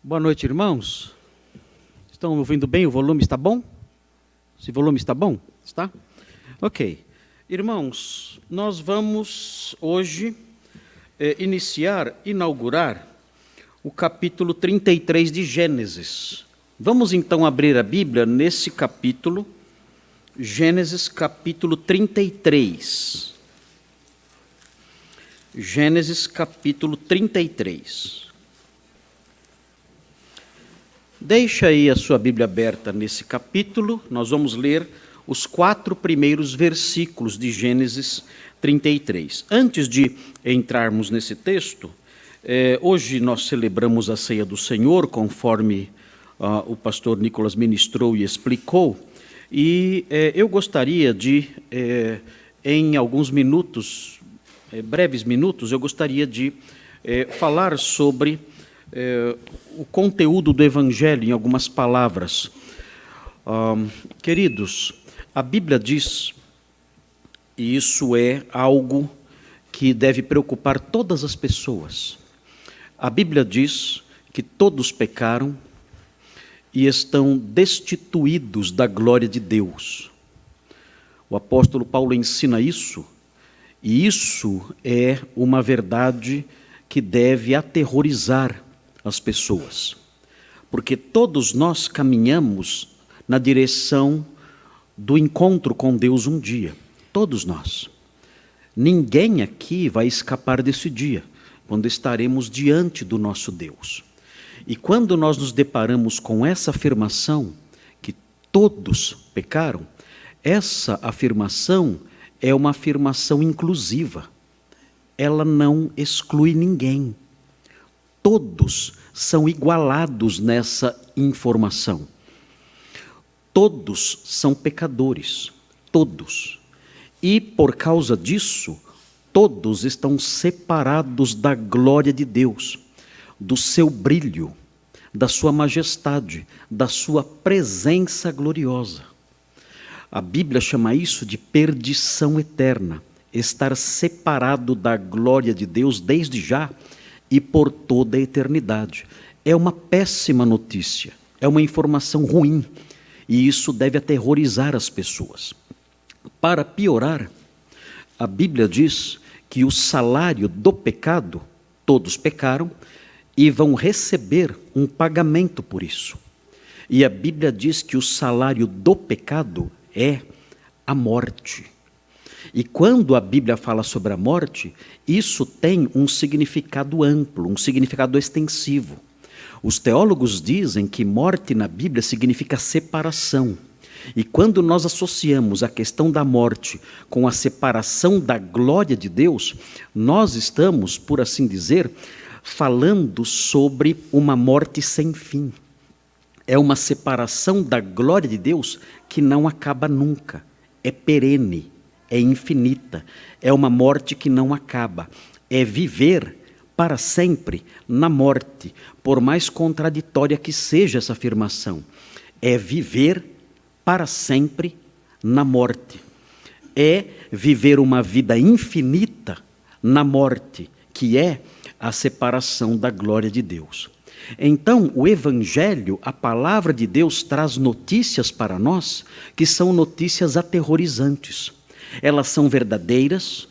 Boa noite, irmãos. Estão ouvindo bem? O volume está bom? Esse volume está bom? Está? Ok. Irmãos, nós vamos hoje inaugurar o capítulo 33 de Gênesis. Vamos então abrir a Bíblia nesse capítulo, Gênesis capítulo 33. Gênesis capítulo 33. Deixa aí a sua Bíblia aberta nesse capítulo, nós vamos ler os 4 primeiros versículos de Gênesis 33. Antes de entrarmos nesse texto, hoje nós celebramos a Ceia do Senhor, conforme o pastor Nicolas ministrou e explicou, e eu gostaria de, em alguns minutos, breves minutos, eu gostaria de falar sobre o conteúdo do Evangelho em algumas palavras. Queridos, a Bíblia diz, e isso é algo que deve preocupar todas as pessoas, a Bíblia diz que todos pecaram e estão destituídos da glória de Deus. O apóstolo Paulo ensina isso, e isso é uma verdade que deve aterrorizar as pessoas, porque todos nós caminhamos na direção do encontro com Deus um dia, todos nós. Ninguém aqui vai escapar desse dia, quando estaremos diante do nosso Deus. E quando nós nos deparamos com essa afirmação, que todos pecaram, essa afirmação é uma afirmação inclusiva, ela não exclui ninguém. Todos são igualados nessa informação. Todos são pecadores, todos. E por causa disso, todos estão separados da glória de Deus, do seu brilho, da sua majestade, da sua presença gloriosa. A Bíblia chama isso de perdição eterna, estar separado da glória de Deus desde já e por toda a eternidade. É uma péssima notícia, é uma informação ruim, e isso deve aterrorizar as pessoas. Para piorar, a Bíblia diz que o salário do pecado, todos pecaram, e vão receber um pagamento por isso. E a Bíblia diz que o salário do pecado é a morte. E quando a Bíblia fala sobre a morte, isso tem um significado amplo, um significado extensivo. Os teólogos dizem que morte na Bíblia significa separação. E quando nós associamos a questão da morte com a separação da glória de Deus, nós estamos, por assim dizer, falando sobre uma morte sem fim. É uma separação da glória de Deus que não acaba nunca, é perene. É infinita, é uma morte que não acaba, é viver para sempre na morte, por mais contraditória que seja essa afirmação, é viver para sempre na morte, é viver uma vida infinita na morte, que é a separação da glória de Deus. Então, o Evangelho, a palavra de Deus, traz notícias para nós que são notícias aterrorizantes. Elas são verdadeiras,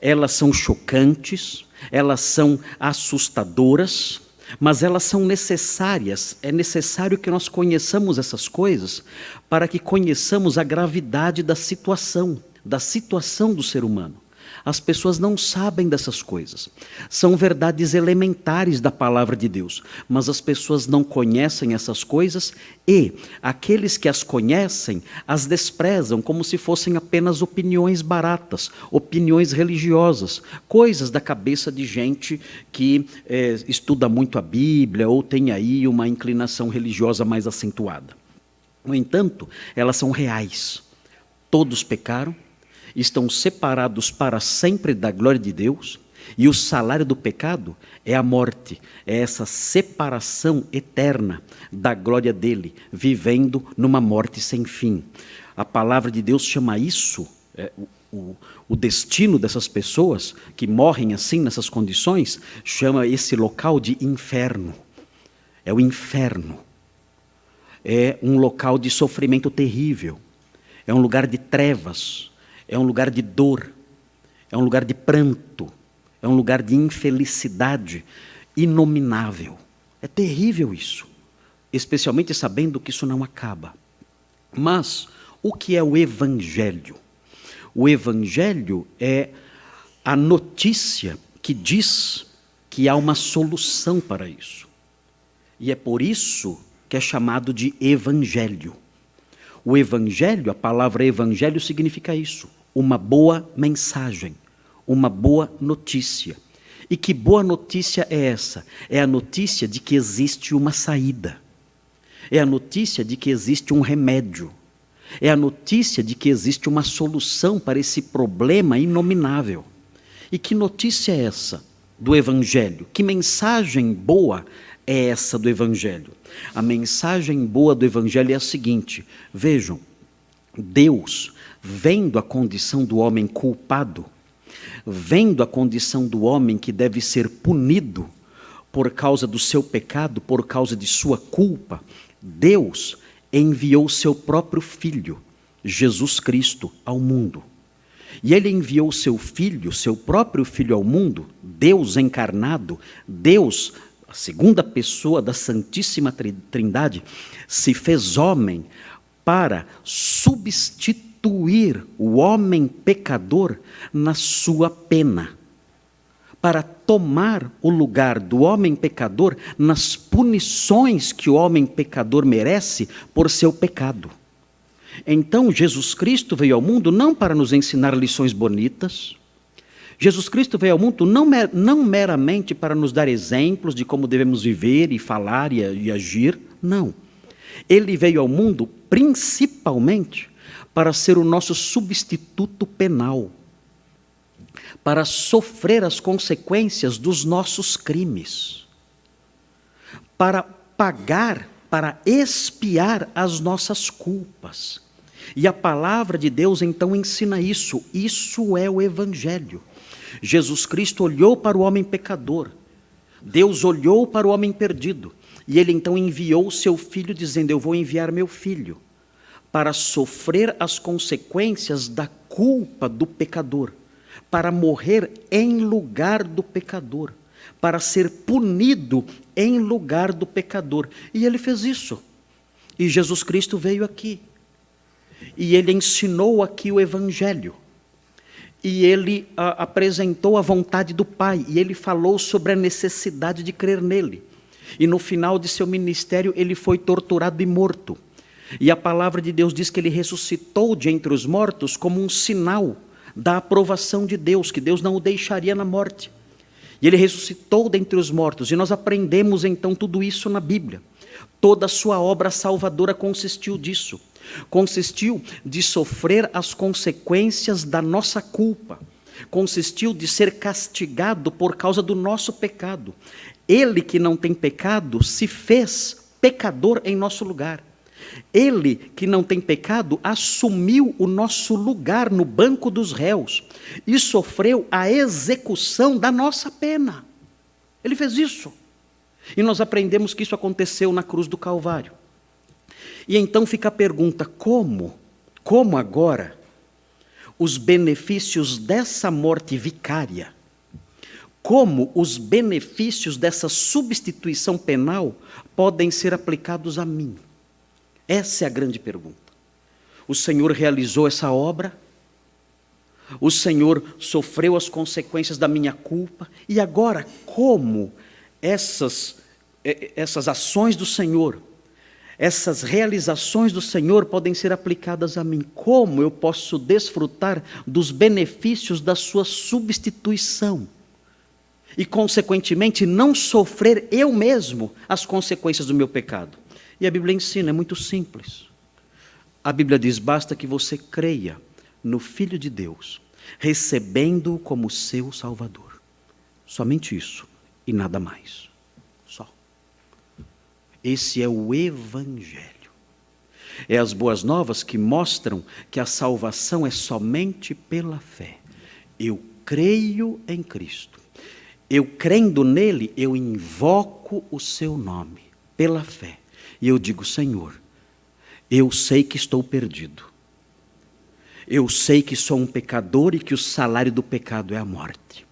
elas são chocantes, elas são assustadoras, mas elas são necessárias. É necessário que nós conheçamos essas coisas para que conheçamos a gravidade da situação do ser humano. As pessoas não sabem dessas coisas. São verdades elementares da palavra de Deus, mas as pessoas não conhecem essas coisas e aqueles que as conhecem as desprezam como se fossem apenas opiniões baratas, opiniões religiosas, coisas da cabeça de gente que estuda muito a Bíblia ou tem aí uma inclinação religiosa mais acentuada. No entanto, elas são reais. Todos pecaram, estão separados para sempre da glória de Deus, e o salário do pecado é a morte, é essa separação eterna da glória dele, vivendo numa morte sem fim. A palavra de Deus chama isso, o destino dessas pessoas que morrem assim, nessas condições, chama esse local de inferno. é o inferno, é um local de sofrimento terrível, é um lugar de trevas, é um lugar de dor, é um lugar de pranto, é um lugar de infelicidade inominável. É terrível isso, especialmente sabendo que isso não acaba. Mas o que é o Evangelho? O Evangelho é a notícia que diz que há uma solução para isso. E é por isso que é chamado de Evangelho. O Evangelho, a palavra Evangelho significa isso, uma boa mensagem, uma boa notícia. E que boa notícia é essa? É a notícia de que existe uma saída. É a notícia de que existe um remédio. É a notícia de que existe uma solução para esse problema inominável. E que notícia é essa do Evangelho? Que mensagem boa é essa do Evangelho? A mensagem boa do Evangelho é a seguinte: vejam, Deus, vendo a condição do homem culpado, vendo a condição do homem que deve ser punido por causa do seu pecado, por causa de sua culpa, Deus enviou seu próprio Filho, Jesus Cristo, ao mundo. E Ele enviou seu Filho, seu próprio Filho ao mundo, Deus encarnado, Deus, a segunda pessoa da Santíssima Trindade, se fez homem para substituir o homem pecador na sua pena, para tomar o lugar do homem pecador nas punições que o homem pecador merece por seu pecado. Então, Jesus Cristo veio ao mundo não para nos ensinar lições bonitas. Jesus Cristo veio ao mundo não meramente para nos dar exemplos de como devemos viver e falar e agir. Não. Ele veio ao mundo principalmente para ser o nosso substituto penal, para sofrer as consequências dos nossos crimes, para pagar, para expiar as nossas culpas. E a palavra de Deus então ensina isso. Isso é o Evangelho. Jesus Cristo olhou para o homem pecador. Deus olhou para o homem perdido. E Ele então enviou o seu Filho, dizendo: eu vou enviar meu Filho para sofrer as consequências da culpa do pecador, para morrer em lugar do pecador, para ser punido em lugar do pecador. E Ele fez isso. E Jesus Cristo veio aqui. E Ele ensinou aqui o Evangelho. E Ele apresentou a vontade do Pai. E Ele falou sobre a necessidade de crer nele. E no final de seu ministério, Ele foi torturado e morto. E a palavra de Deus diz que Ele ressuscitou de entre os mortos como um sinal da aprovação de Deus, que Deus não o deixaria na morte. E Ele ressuscitou dentre os mortos. E nós aprendemos então tudo isso na Bíblia. Toda a sua obra salvadora consistiu disso. Consistiu de sofrer as consequências da nossa culpa. Consistiu de ser castigado por causa do nosso pecado. Ele que não tem pecado se fez pecador em nosso lugar. Ele que não tem pecado assumiu o nosso lugar no banco dos réus e sofreu a execução da nossa pena. Ele fez isso. E nós aprendemos que isso aconteceu na cruz do Calvário. E então fica a pergunta: como agora os benefícios dessa morte vicária, como os benefícios dessa substituição penal podem ser aplicados a mim? Essa é a grande pergunta. O Senhor realizou essa obra, o Senhor sofreu as consequências da minha culpa, e agora como essas ações do Senhor, essas realizações do Senhor podem ser aplicadas a mim? Como eu posso desfrutar dos benefícios da sua substituição? E, consequentemente, não sofrer eu mesmo as consequências do meu pecado. E a Bíblia ensina, é muito simples. A Bíblia diz: basta que você creia no Filho de Deus, recebendo-o como seu Salvador. Somente isso e nada mais. Só. Esse é o Evangelho. É as boas novas que mostram que a salvação é somente pela fé. Eu creio em Cristo. Eu crendo nele, eu invoco o seu nome. pela fé. E eu digo: Senhor, eu sei que estou perdido. Eu sei que sou um pecador e que o salário do pecado é a morte.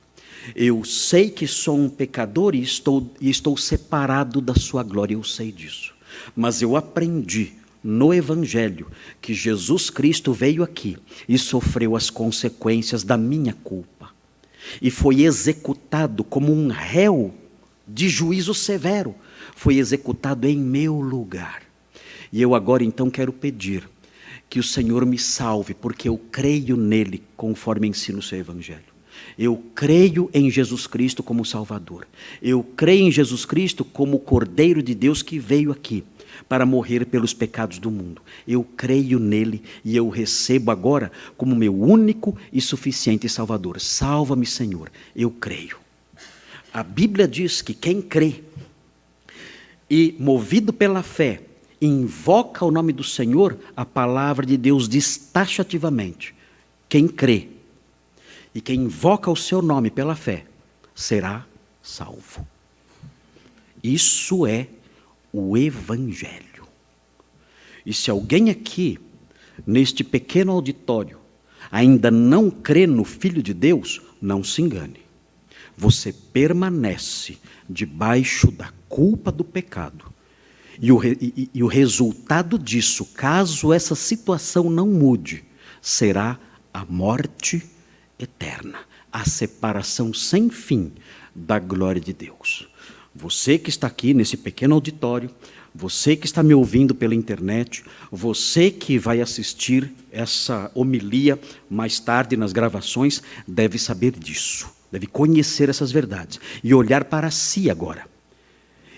Eu sei que sou um pecador e estou separado da sua glória, eu sei disso. Mas eu aprendi no Evangelho que Jesus Cristo veio aqui e sofreu as consequências da minha culpa. E foi executado como um réu de juízo severo. Foi executado em meu lugar. E eu agora então quero pedir que o Senhor me salve, porque eu creio nele, conforme ensina o seu Evangelho. Eu creio em Jesus Cristo como Salvador. Eu creio em Jesus Cristo como o Cordeiro de Deus que veio aqui para morrer pelos pecados do mundo. Eu creio nele e eu recebo agora como meu único e suficiente Salvador. Salva-me, Senhor. Eu creio. A Bíblia diz que quem crê e, movido pela fé, invoca o nome do Senhor, a palavra de Deus diz taxativamente: quem crê e quem invoca o seu nome pela fé será salvo. Isso é o Evangelho. E se alguém aqui, neste pequeno auditório, ainda não crê no Filho de Deus, não se engane. Você permanece debaixo da culpa do pecado. E o resultado disso, caso essa situação não mude, será a morte eterna, a separação sem fim da glória de Deus. Você que está aqui nesse pequeno auditório, você que está me ouvindo pela internet, você que vai assistir essa homilia mais tarde nas gravações, deve saber disso, deve conhecer essas verdades e olhar para si agora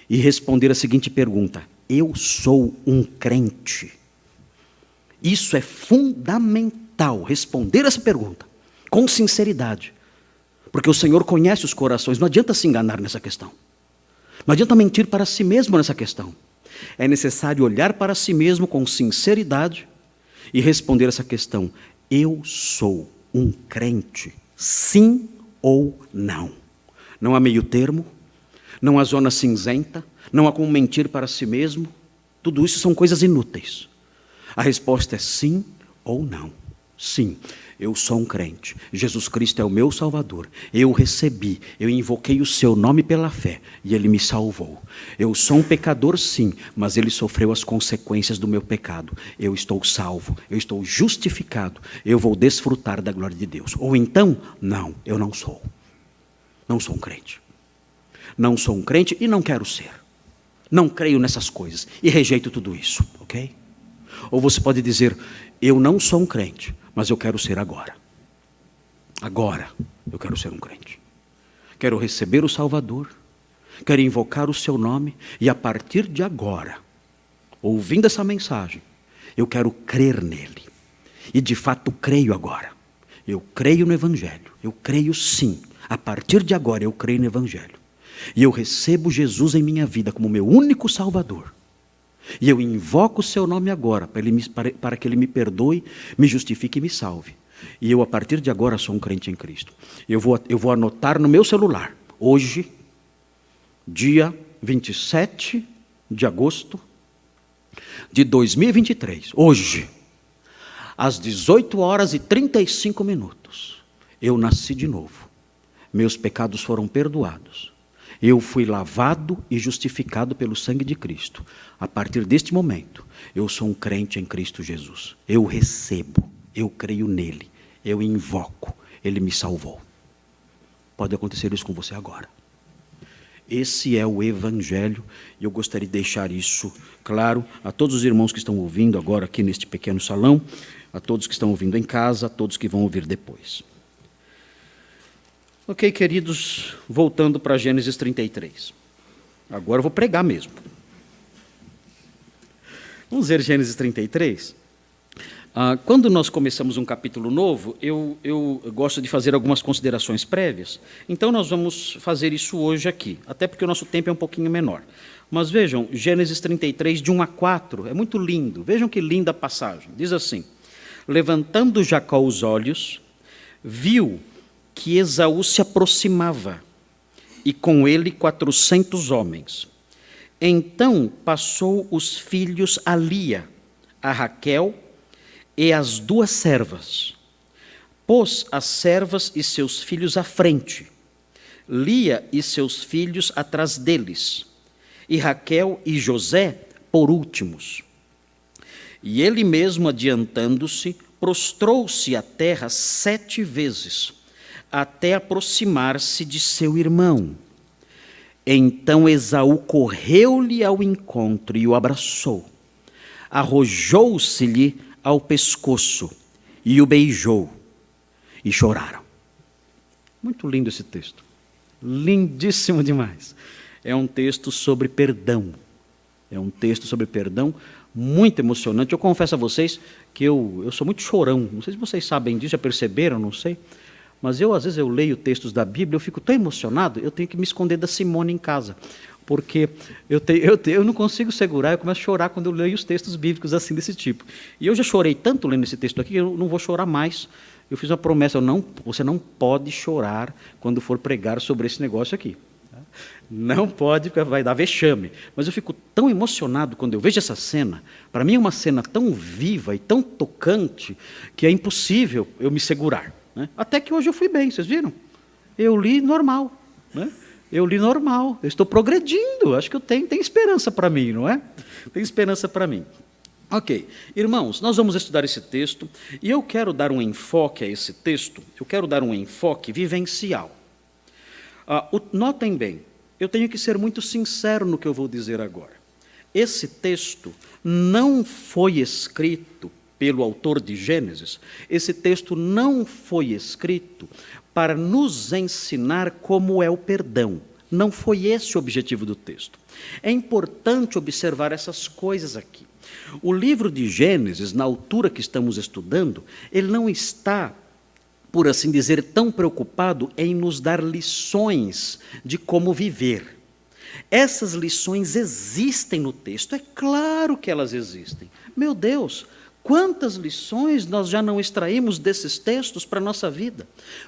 e responder a seguinte pergunta: eu sou um crente? Isso é fundamental, responder essa pergunta com sinceridade, porque o Senhor conhece os corações. Não adianta se enganar nessa questão, não adianta mentir para si mesmo nessa questão. É necessário olhar para si mesmo com sinceridade e responder essa questão: eu sou um crente, sim ou não? Não há meio termo, não há zona cinzenta, não há como mentir para si mesmo. Tudo isso são coisas inúteis. A resposta é sim ou não. Sim, eu sou um crente. Jesus Cristo é o meu Salvador. Eu recebi, eu invoquei o seu nome pela fé e ele me salvou. Eu sou um pecador, sim, mas ele sofreu as consequências do meu pecado. Eu estou salvo, eu estou justificado. Eu vou desfrutar da glória de Deus. Ou então, não, eu não sou. Não sou um crente. Não sou um crente e não quero ser. Não creio nessas coisas e rejeito tudo isso, ok? Ou você pode dizer: eu não sou um crente, mas eu quero ser agora. Agora eu quero ser um crente. Quero receber o Salvador, quero invocar o seu nome e a partir de agora, ouvindo essa mensagem, eu quero crer nele. E de fato creio agora. Eu creio no Evangelho, eu creio sim. A partir de agora eu creio no Evangelho. E eu recebo Jesus em minha vida como meu único Salvador. E eu invoco o seu nome agora, para que ele me perdoe, me justifique e me salve. E eu, a partir de agora, sou um crente em Cristo. Eu vou anotar no meu celular, hoje, dia 27 de agosto de 2023, hoje, às 18h35, eu nasci de novo. Meus pecados foram perdoados. Eu fui lavado e justificado pelo sangue de Cristo. A partir deste momento, eu sou um crente em Cristo Jesus. Eu recebo, eu creio nele, eu invoco, ele me salvou. Pode acontecer isso com você agora. Esse é o Evangelho e eu gostaria de deixar isso claro a todos os irmãos que estão ouvindo agora aqui neste pequeno salão, a todos que estão ouvindo em casa, a todos que vão ouvir depois. Ok, queridos, voltando para Gênesis 33. Agora eu vou pregar mesmo. Vamos ver Gênesis 33? Quando nós começamos um capítulo novo, eu gosto de fazer algumas considerações prévias. Então nós vamos fazer isso hoje aqui, até porque o nosso tempo é um pouquinho menor. Mas vejam, Gênesis 33, de 1-4, é muito lindo. Vejam que linda a passagem. Diz assim: levantando Jacó os olhos, viu que Esaú se aproximava, e com ele 400 homens. Então passou os filhos a Lia, a Raquel e as 2 servas. Pôs as servas e seus filhos à frente, Lia e seus filhos atrás deles, e Raquel e José por últimos. E ele mesmo, adiantando-se, prostrou-se à terra 7 vezes, até aproximar-se de seu irmão. Então Esaú correu-lhe ao encontro e o abraçou. Arrojou-se-lhe ao pescoço e o beijou. E choraram. Muito lindo esse texto. Lindíssimo demais. É um texto sobre perdão. É um texto sobre perdão muito emocionante. Eu confesso a vocês que eu sou muito chorão. Não sei se vocês sabem disso, já perceberam, não sei. Mas às vezes eu leio textos da Bíblia, eu fico tão emocionado, eu tenho que me esconder da Simone em casa. Porque eu não consigo segurar, eu começo a chorar quando eu leio os textos bíblicos assim desse tipo. E eu já chorei tanto lendo esse texto aqui, que eu não vou chorar mais. Eu fiz uma promessa, você não pode chorar quando for pregar sobre esse negócio aqui. Não pode, porque vai dar vexame. Mas eu fico tão emocionado quando eu vejo essa cena. Para mim é uma cena tão viva e tão tocante, que é impossível eu me segurar. Né? Até que hoje eu fui bem, vocês viram? Eu li normal. Né? Eu li normal, eu estou progredindo, acho que tem esperança para mim, não é? Tem esperança para mim. Ok, irmãos, nós vamos estudar esse texto, e eu quero dar um enfoque a esse texto, eu quero dar um enfoque vivencial. Notem bem, eu tenho que ser muito sincero no que eu vou dizer agora. Esse texto não foi escrito pelo autor de Gênesis, esse texto não foi escrito para nos ensinar como é o perdão. Não foi esse o objetivo do texto. É importante observar essas coisas aqui. O livro de Gênesis, na altura que estamos estudando, ele não está, por assim dizer, tão preocupado em nos dar lições de como viver. Essas lições existem no texto, é claro que elas existem. Meu Deus, quantas lições nós já não extraímos desses textos para a nossa vida?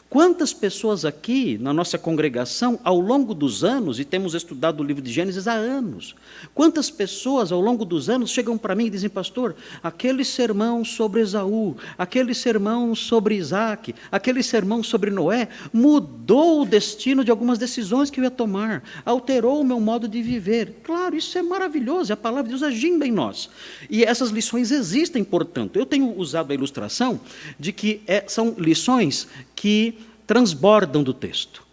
Quantas pessoas aqui, na nossa congregação, ao longo dos anos, e temos estudado o livro de Gênesis há anos, quantas pessoas, ao longo dos anos, chegam para mim e dizem, pastor, aquele sermão sobre Esaú, aquele sermão sobre Isaac, aquele sermão sobre Noé, mudou o destino de algumas decisões que eu ia tomar, alterou o meu modo de viver. Claro, isso é maravilhoso, é a palavra de Deus agindo em nós. E essas lições existem, portanto. Eu tenho usado a ilustração de que são lições que transbordam do texto.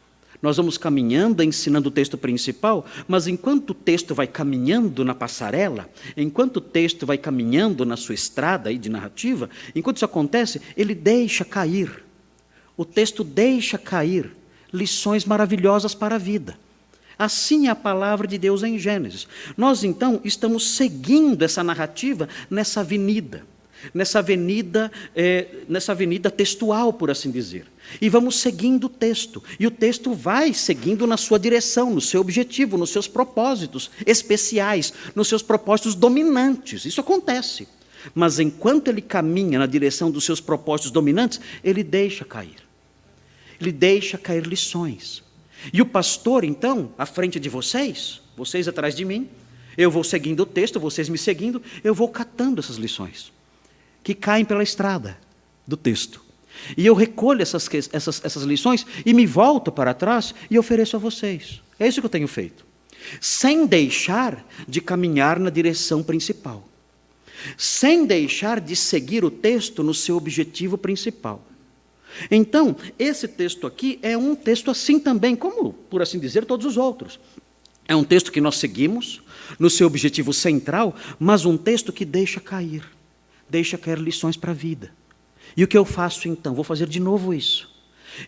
Nós vamos caminhando, ensinando o texto principal, mas enquanto o texto vai caminhando na passarela, enquanto o texto vai caminhando na sua estrada aí de narrativa, enquanto isso acontece, ele deixa cair. O texto deixa cair lições maravilhosas para a vida. Assim é a palavra de Deus em Gênesis. Nós, então, estamos seguindo essa narrativa nessa avenida textual, por assim dizer. E vamos seguindo o texto. E o texto vai seguindo na sua direção, no seu objetivo, nos seus propósitos especiais, nos seus propósitos dominantes. Isso acontece. Mas enquanto ele caminha na direção dos seus propósitos dominantes, ele deixa cair. Ele deixa cair lições. E o pastor, então, à frente de vocês atrás de mim, eu vou seguindo o texto, vocês me seguindo, eu vou catando essas lições que caem pela estrada do texto. E eu recolho essas lições e me volto para trás e ofereço a vocês. É isso que eu tenho feito. Sem deixar de caminhar na direção principal. Sem deixar de seguir o texto no seu objetivo principal. Então, esse texto aqui é um texto assim também, como, por assim dizer, todos os outros. É um texto que nós seguimos no seu objetivo central, mas um texto que deixa cair lições para a vida. E o que eu faço então? Vou fazer de novo isso.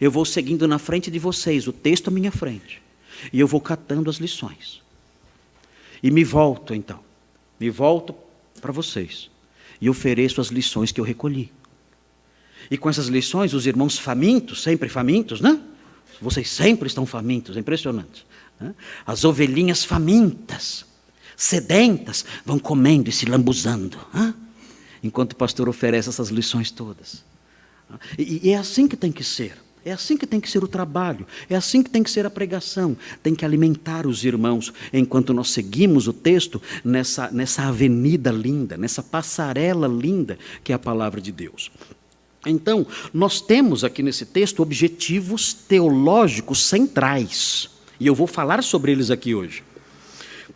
Eu vou seguindo na frente de vocês, o texto à minha frente, e eu vou catando as lições. E me volto então, para vocês, e ofereço as lições que eu recolhi. E com essas lições, os irmãos famintos, sempre famintos, né? Vocês sempre estão famintos, é impressionante. Né? As ovelhinhas famintas, sedentas, vão comendo e se lambuzando. Né? Enquanto o pastor oferece essas lições todas. E é assim que tem que ser. É assim que tem que ser o trabalho, é assim que tem que ser a pregação. Tem que alimentar os irmãos, enquanto nós seguimos o texto nessa avenida linda, nessa passarela linda que é a palavra de Deus. Então, nós temos aqui nesse texto objetivos teológicos centrais, e eu vou falar sobre eles aqui hoje.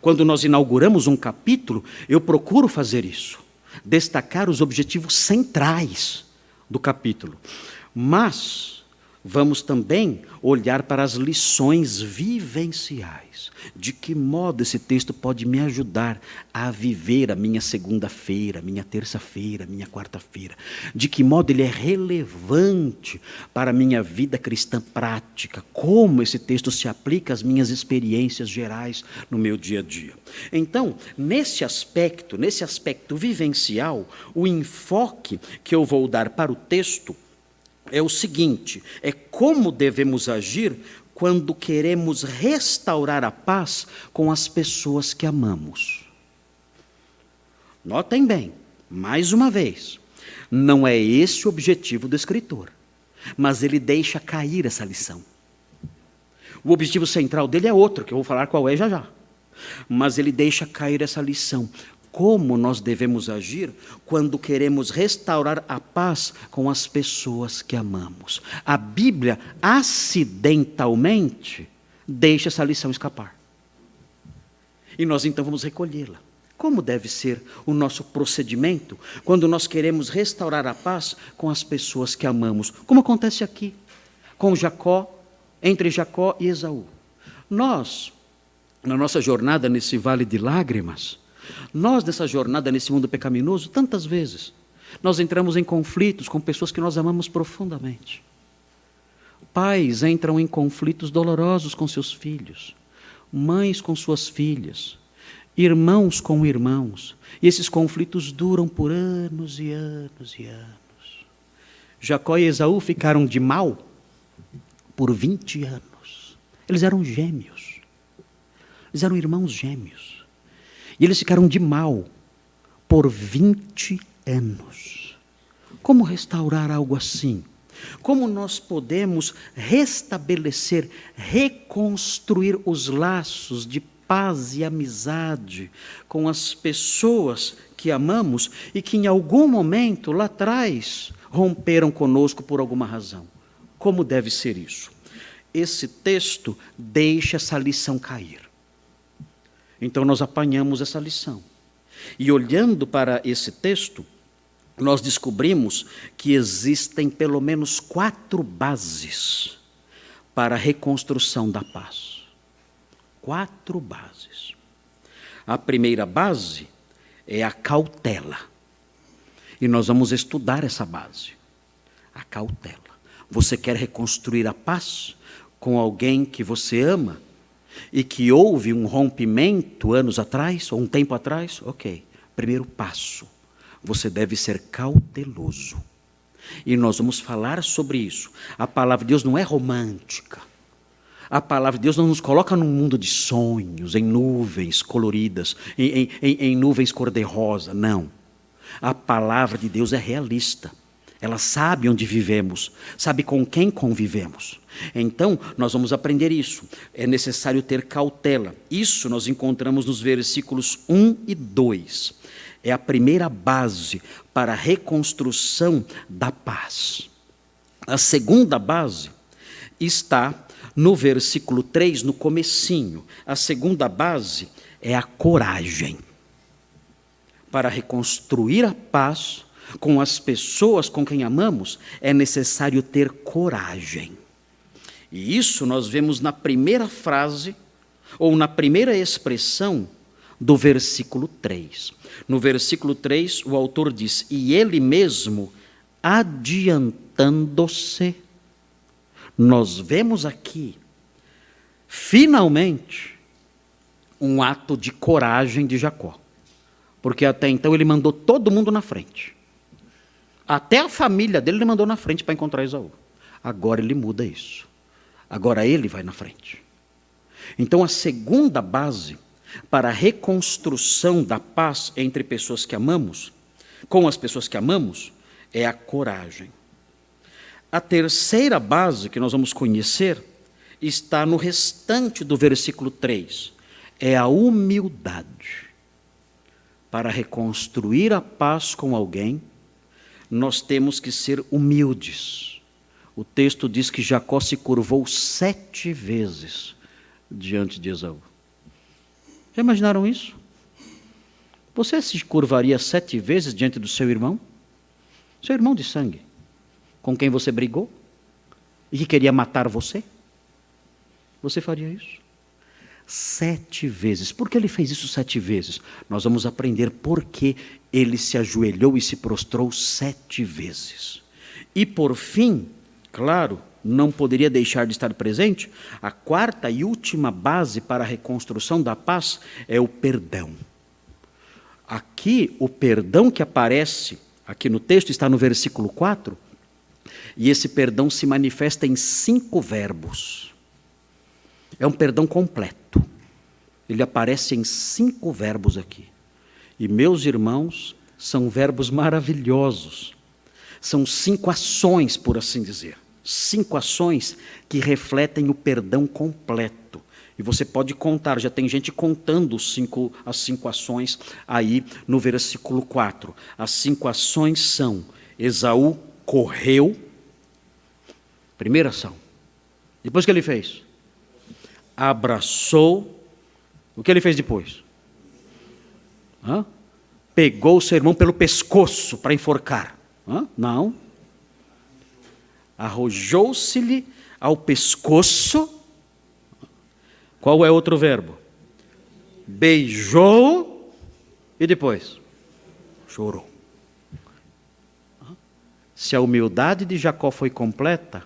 Quando nós inauguramos um capítulo, eu procuro fazer isso, destacar os objetivos centrais do capítulo. Mas vamos também olhar para as lições vivenciais. De que modo esse texto pode me ajudar a viver a minha segunda-feira, minha terça-feira, minha quarta-feira. De que modo ele é relevante para a minha vida cristã prática. Como esse texto se aplica às minhas experiências gerais no meu dia a dia. Então, nesse aspecto vivencial, o enfoque que eu vou dar para o texto é o seguinte: é como devemos agir quando queremos restaurar a paz com as pessoas que amamos. Notem bem, mais uma vez, não é esse o objetivo do escritor, mas ele deixa cair essa lição. O objetivo central dele é outro, que eu vou falar qual é já já. Mas ele deixa cair essa lição. Como nós devemos agir quando queremos restaurar a paz com as pessoas que amamos? A Bíblia, acidentalmente, deixa essa lição escapar. E nós então vamos recolhê-la. Como deve ser o nosso procedimento quando nós queremos restaurar a paz com as pessoas que amamos? Como acontece aqui, com Jacó, entre Jacó e Esaú. Nós, na nossa jornada nesse vale de lágrimas, nós, nessa jornada, nesse mundo pecaminoso, tantas vezes, nós entramos em conflitos com pessoas que nós amamos profundamente. Pais entram em conflitos dolorosos com seus filhos, mães com suas filhas, irmãos com irmãos, e esses conflitos duram por anos e anos e anos. Jacó e Esaú ficaram de mal por 20 anos. Eles eram gêmeos, eles eram irmãos gêmeos. E eles ficaram de mal por 20 anos. Como restaurar algo assim? Como nós podemos restabelecer, reconstruir os laços de paz e amizade com as pessoas que amamos e que em algum momento lá atrás romperam conosco por alguma razão? Como deve ser isso? Esse texto deixa essa lição cair. Então nós apanhamos essa lição. E olhando para esse texto, nós descobrimos que existem pelo menos 4 bases para a reconstrução da paz. 4 bases. A primeira base é a cautela. E nós vamos estudar essa base. A cautela. Você quer reconstruir a paz com alguém que você ama? E que houve um rompimento anos atrás, ou um tempo atrás? Ok, primeiro passo, você deve ser cauteloso. E nós vamos falar sobre isso. A palavra de Deus não é romântica. A palavra de Deus não nos coloca num mundo de sonhos, em nuvens coloridas, em nuvens cor-de-rosa, não. A palavra de Deus é realista. Ela sabe onde vivemos, sabe com quem convivemos. Então, nós vamos aprender isso. É necessário ter cautela. Isso nós encontramos nos versículos 1 e 2. É a primeira base para a reconstrução da paz. A segunda base está no versículo 3, no comecinho. A segunda base é a coragem. Para reconstruir a paz com as pessoas com quem amamos, é necessário ter coragem. E isso nós vemos na primeira frase, ou na primeira expressão do versículo 3. No versículo 3, o autor diz: e ele mesmo, adiantando-se. Nós vemos aqui, finalmente, um ato de coragem de Jacó. Porque até então ele mandou todo mundo na frente. Até a família dele ele mandou na frente para encontrar Esaú. Agora ele muda isso. Agora ele vai na frente. Então a segunda base para a reconstrução da paz entre pessoas que amamos, com as pessoas que amamos, é a coragem. A terceira base que nós vamos conhecer está no restante do versículo 3. É a humildade. Para reconstruir a paz com alguém, nós temos que ser humildes. O texto diz que Jacó se curvou 7 vezes diante de Esaú. Já imaginaram isso? Você se curvaria 7 vezes diante do seu irmão? Seu irmão de sangue, com quem você brigou e que queria matar você? Você faria isso? 7 vezes. Por que ele fez isso 7 vezes? Nós vamos aprender por que ele se ajoelhou e se prostrou 7 vezes. E por fim, claro, não poderia deixar de estar presente, a quarta e última base para a reconstrução da paz é o perdão. Aqui, o perdão que aparece aqui no texto está no versículo 4, e esse perdão se manifesta em 5 verbos. É um perdão completo. Ele aparece em 5 verbos aqui. E, meus irmãos, são verbos maravilhosos. São 5 ações, por assim dizer. 5 ações que refletem o perdão completo. E você pode contar, já tem gente contando as 5 ações aí no versículo 4. As 5 ações são: Esaú correu, primeira ação. Depois que ele fez? Abraçou. O que ele fez depois? Pegou o seu irmão pelo pescoço para enforcar. Não. Arrojou-se-lhe ao pescoço. Qual é outro verbo? Beijou e depois chorou. Se a humildade de Jacó foi completa,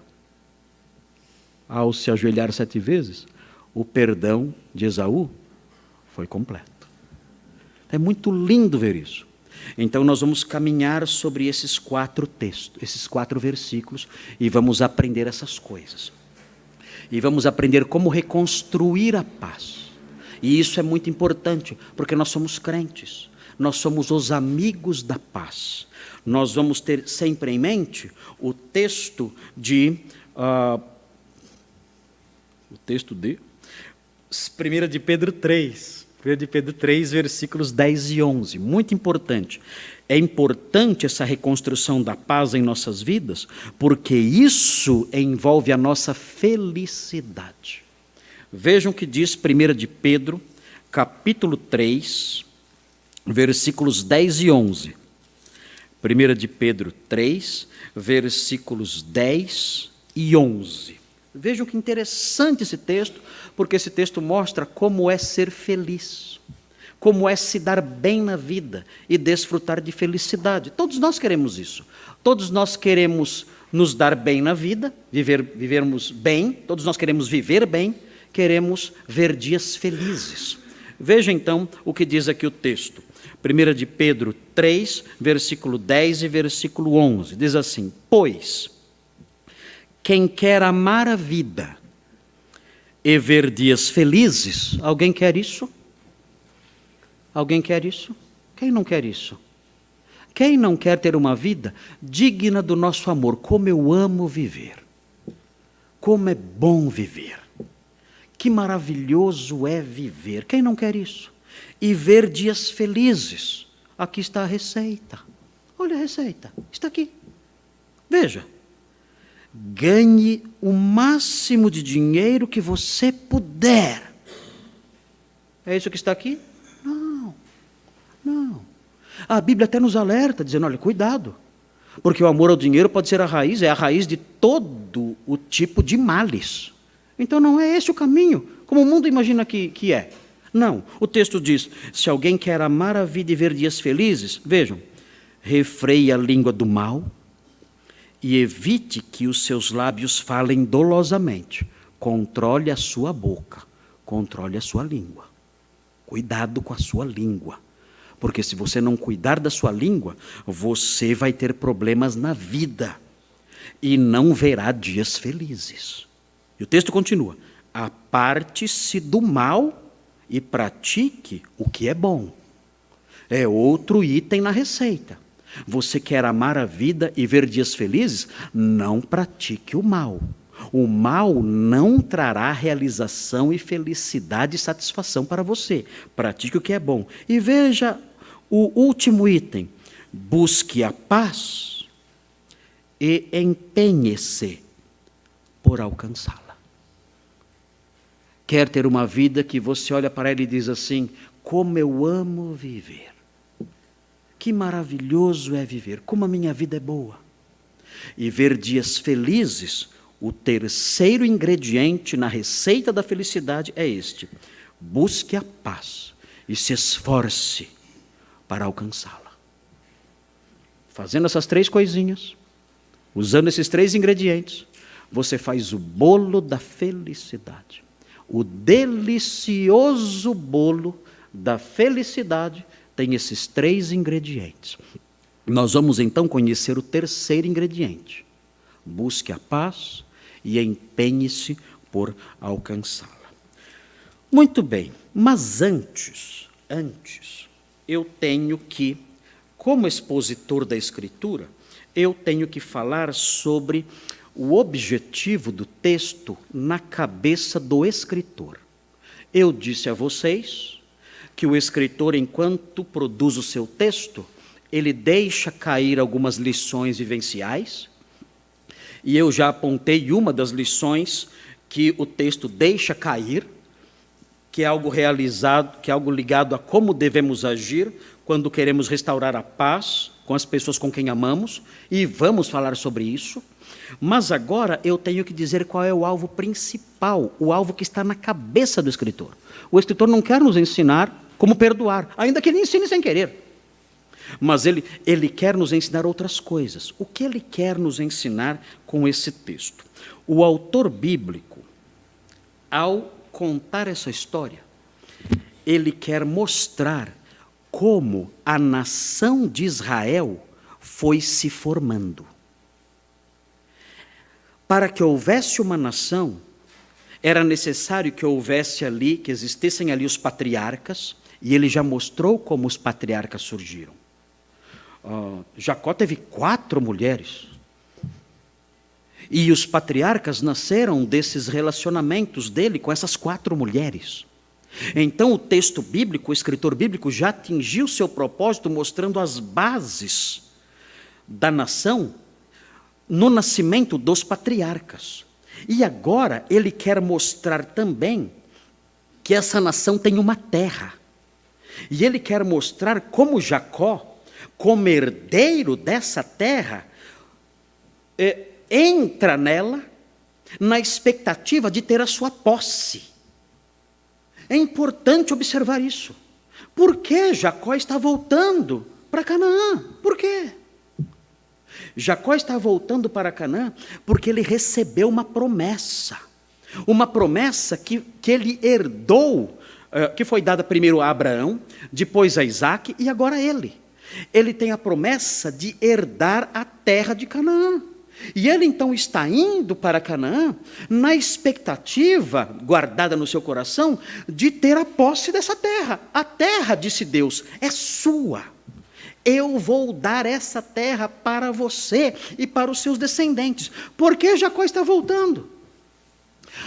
ao se ajoelhar 7 vezes, o perdão de Esaú foi completo. É muito lindo ver isso. Então nós vamos caminhar sobre esses 4 textos, esses 4 versículos, e vamos aprender essas coisas. E vamos aprender como reconstruir a paz. E isso é muito importante, porque nós somos crentes. Nós somos os amigos da paz. Nós vamos ter sempre em mente o texto de 1 de Pedro 3. 1 de Pedro 3, versículos 10 e 11. Muito importante. É importante essa reconstrução da paz em nossas vidas, porque isso envolve a nossa felicidade. Vejam o que diz 1 de Pedro, capítulo 3, versículos 10 e 11. 1 de Pedro 3, versículos 10 e 11. Vejam que interessante esse texto, porque esse texto mostra como é ser feliz, como é se dar bem na vida e desfrutar de felicidade. Todos nós queremos isso. Todos nós queremos nos dar bem na vida, vivermos bem, todos nós queremos viver bem, queremos ver dias felizes. Veja então o que diz aqui o texto. 1 de Pedro 3, versículo 10 e versículo 11. Diz assim: pois quem quer amar a vida e ver dias felizes, alguém quer isso? Alguém quer isso? Quem não quer isso? Quem não quer ter uma vida digna do nosso amor? Como eu amo viver. Como é bom viver. Que maravilhoso é viver. Quem não quer isso? E ver dias felizes. Aqui está a receita. Olha a receita. Está aqui. Veja. Ganhe o máximo de dinheiro que você puder. É isso que está aqui? Não. A Bíblia até nos alerta, dizendo, olha, cuidado. Porque o amor ao dinheiro pode ser a raiz de todo o tipo de males. Então não é esse o caminho, como o mundo imagina que é. Não, o texto diz, se alguém quer amar a vida e ver dias felizes, vejam, refreie a língua do mal e evite que os seus lábios falem dolosamente. Controle a sua boca, controle a sua língua. Cuidado com a sua língua. Porque se você não cuidar da sua língua, você vai ter problemas na vida e não verá dias felizes. E o texto continua: aparte-se do mal e pratique o que é bom. É outro item na receita. Você quer amar a vida e ver dias felizes? Não pratique o mal. O mal não trará realização e felicidade e satisfação para você. Pratique o que é bom. E veja o último item. Busque a paz e empenhe-se por alcançá-la. Quer ter uma vida que você olha para ela e diz assim: como eu amo viver. Que maravilhoso é viver, como a minha vida é boa. E ver dias felizes, o terceiro ingrediente na receita da felicidade é este: busque a paz e se esforce para alcançá-la. Fazendo essas 3 coisinhas, usando esses 3 ingredientes, você faz o bolo da felicidade. O delicioso bolo da felicidade tem esses 3 ingredientes. Nós vamos então conhecer o terceiro ingrediente. Busque a paz e empenhe-se por alcançá-la. Muito bem, mas antes, eu tenho que, como expositor da Escritura, eu tenho que falar sobre o objetivo do texto na cabeça do escritor. Eu disse a vocês que o escritor, enquanto produz o seu texto, ele deixa cair algumas lições vivenciais, e eu já apontei uma das lições que o texto deixa cair, que é algo realizado, que é algo ligado a como devemos agir quando queremos restaurar a paz com as pessoas com quem amamos, e vamos falar sobre isso. Mas agora eu tenho que dizer qual é o alvo principal, o alvo que está na cabeça do escritor. O escritor não quer nos ensinar como perdoar, ainda que ele ensine sem querer. Mas ele quer nos ensinar outras coisas. O que ele quer nos ensinar com esse texto? O autor bíblico, ao contar essa história, ele quer mostrar como a nação de Israel foi se formando. Para que houvesse uma nação, era necessário que houvesse ali, que existissem ali os patriarcas, e ele já mostrou como os patriarcas surgiram. Jacó teve 4 mulheres. E os patriarcas nasceram desses relacionamentos dele com essas 4 mulheres. Então o texto bíblico, o escritor bíblico já atingiu seu propósito mostrando as bases da nação no nascimento dos patriarcas. E agora ele quer mostrar também que essa nação tem uma terra. E ele quer mostrar como Jacó, como herdeiro dessa terra, entra nela na expectativa de ter a sua posse. É importante observar isso. Por que Jacó está voltando para Canaã? Por quê? Jacó está voltando para Canaã porque ele recebeu uma promessa que ele herdou, que foi dada primeiro a Abraão, depois a Isaque e agora a ele. Ele tem a promessa de herdar a terra de Canaã. E ele então está indo para Canaã na expectativa, guardada no seu coração, de ter a posse dessa terra. A terra, disse Deus, é sua. Eu vou dar essa terra para você e para os seus descendentes. Por que Jacó está voltando?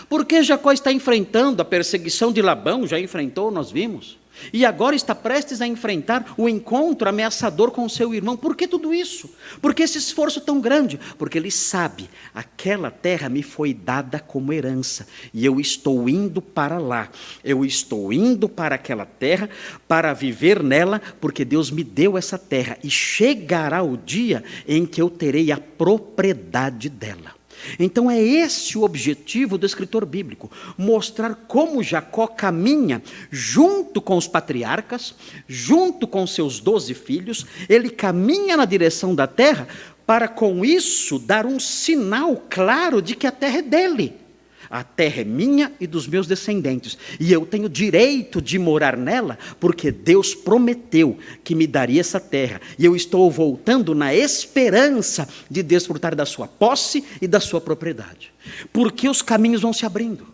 Porque Jacó está enfrentando a perseguição de Labão, já enfrentou, nós vimos. E agora está prestes a enfrentar o encontro ameaçador com seu irmão. Por que tudo isso? Por que esse esforço tão grande? Porque ele sabe, aquela terra me foi dada como herança. E eu estou indo para lá. Eu estou indo para aquela terra para viver nela, porque Deus me deu essa terra. E chegará o dia em que eu terei a propriedade dela. Então é esse o objetivo do escritor bíblico, mostrar como Jacó caminha junto com os patriarcas, junto com seus 12 filhos, ele caminha na direção da terra, para com isso dar um sinal claro de que a terra é dele. A terra é minha e dos meus descendentes, e eu tenho direito de morar nela, porque Deus prometeu que me daria essa terra, e eu estou voltando na esperança de desfrutar da sua posse e da sua propriedade. Porque os caminhos vão se abrindo.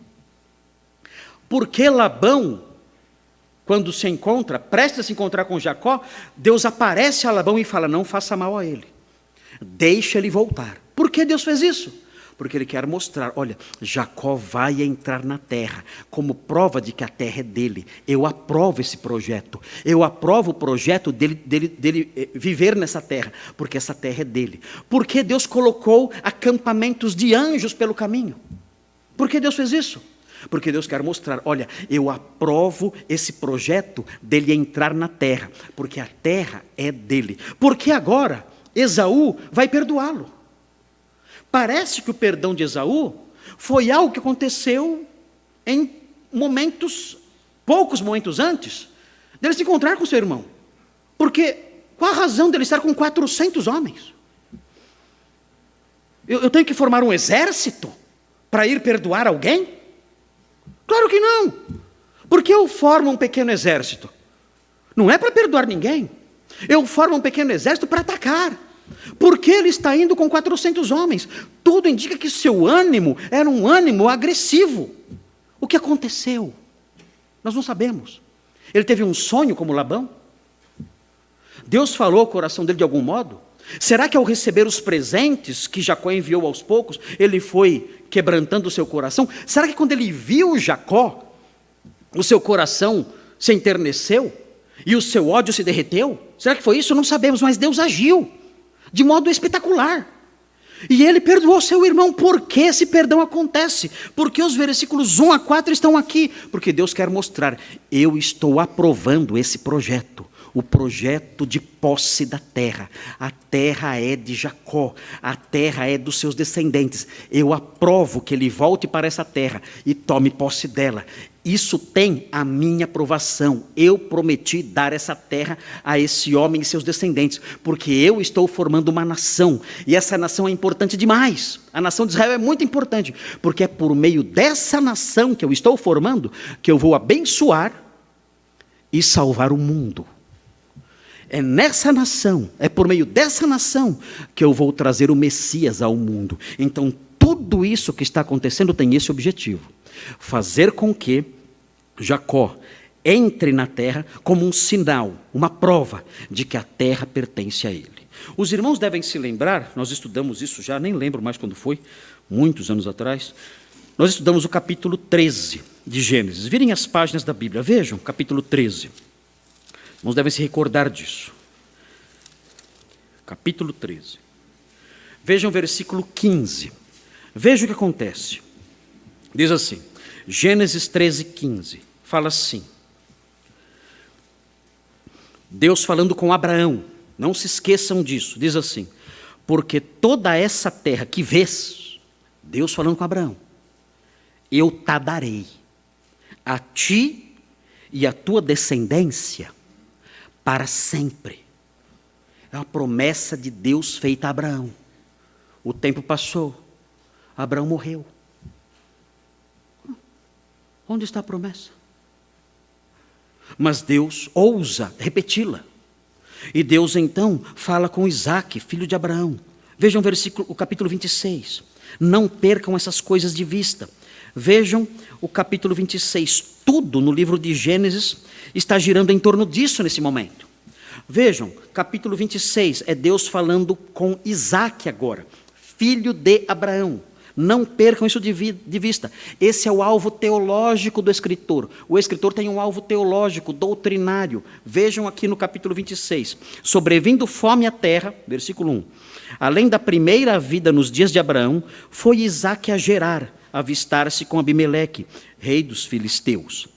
Porque Labão quando se encontra, prestes a se encontrar com Jacó, Deus aparece a Labão e fala: não faça mal a ele, deixa ele voltar. Por que Deus fez isso? Porque ele quer mostrar: olha, Jacó vai entrar na terra, como prova de que a terra é dele. Eu aprovo esse projeto, eu aprovo o projeto dele viver nessa terra, porque essa terra é dele. Por que Deus colocou acampamentos de anjos pelo caminho? Por que Deus fez isso? Porque Deus quer mostrar: olha, eu aprovo esse projeto dele entrar na terra, porque a terra é dele. Porque agora Esaú vai perdoá-lo. Parece que o perdão de Esaú foi algo que aconteceu em poucos momentos antes dele se encontrar com seu irmão. Porque qual a razão dele estar com 400 homens? Eu tenho que formar um exército para ir perdoar alguém? Claro que não. Porque eu formo um pequeno exército? Não é para perdoar ninguém. Eu formo um pequeno exército para atacar. Porque ele está indo com 400 homens? Tudo indica que seu ânimo era um ânimo agressivo. O que aconteceu? Nós não sabemos. Ele teve um sonho como Labão? Deus falou ao coração dele de algum modo? Será que ao receber os presentes que Jacó enviou aos poucos, ele foi quebrantando o seu coração? Será que quando ele viu Jacó, o seu coração se enterneceu e o seu ódio se derreteu? Será que foi isso? Não sabemos, mas Deus agiu de modo espetacular. E ele perdoou seu irmão. Por que esse perdão acontece? Porque os versículos 1 a 4 estão aqui. Porque Deus quer mostrar: eu estou aprovando esse projeto. O projeto de posse da terra. A terra é de Jacó. A terra é dos seus descendentes. Eu aprovo que ele volte para essa terra e tome posse dela. Isso tem a minha aprovação. Eu prometi dar essa terra a esse homem e seus descendentes, porque eu estou formando uma nação, e essa nação é importante demais. A nação de Israel é muito importante, porque é por meio dessa nação que eu estou formando, que eu vou abençoar e salvar o mundo. É nessa nação, é por meio dessa nação, que eu vou trazer o Messias ao mundo. Então, tudo isso que está acontecendo tem esse objetivo: fazer com que Jacó entre na terra como um sinal, uma prova de que a terra pertence a ele. Os irmãos devem se lembrar, nós estudamos isso já, nem lembro mais quando foi, muitos anos atrás. Nós estudamos o capítulo 13 de Gênesis. Virem as páginas da Bíblia, vejam, capítulo 13. Os irmãos devem se recordar disso. Capítulo 13. Vejam o versículo 15. Veja o que acontece. Diz assim, Gênesis 13, 15, fala assim, Deus falando com Abraão, não se esqueçam disso, diz assim: porque toda essa terra que vês, Deus falando com Abraão, eu te darei, a ti e a tua descendência, para sempre. É uma promessa de Deus feita a Abraão. O tempo passou, Abraão morreu. Onde está a promessa? Mas Deus ousa repeti-la. E Deus então fala com Isaque, filho de Abraão. Vejam o capítulo 26. Não percam essas coisas de vista. Vejam o capítulo 26. Tudo no livro de Gênesis está girando em torno disso nesse momento. Vejam, capítulo 26, é Deus falando com Isaque agora, filho de Abraão. Não percam isso de vista. Esse é o alvo teológico do escritor. O escritor tem um alvo teológico, doutrinário. Vejam aqui no capítulo 26. Sobrevindo fome à terra, versículo 1. Além da primeira vida nos dias de Abraão, foi Isaque a Gerar, avistar-se com Abimeleque, rei dos filisteus.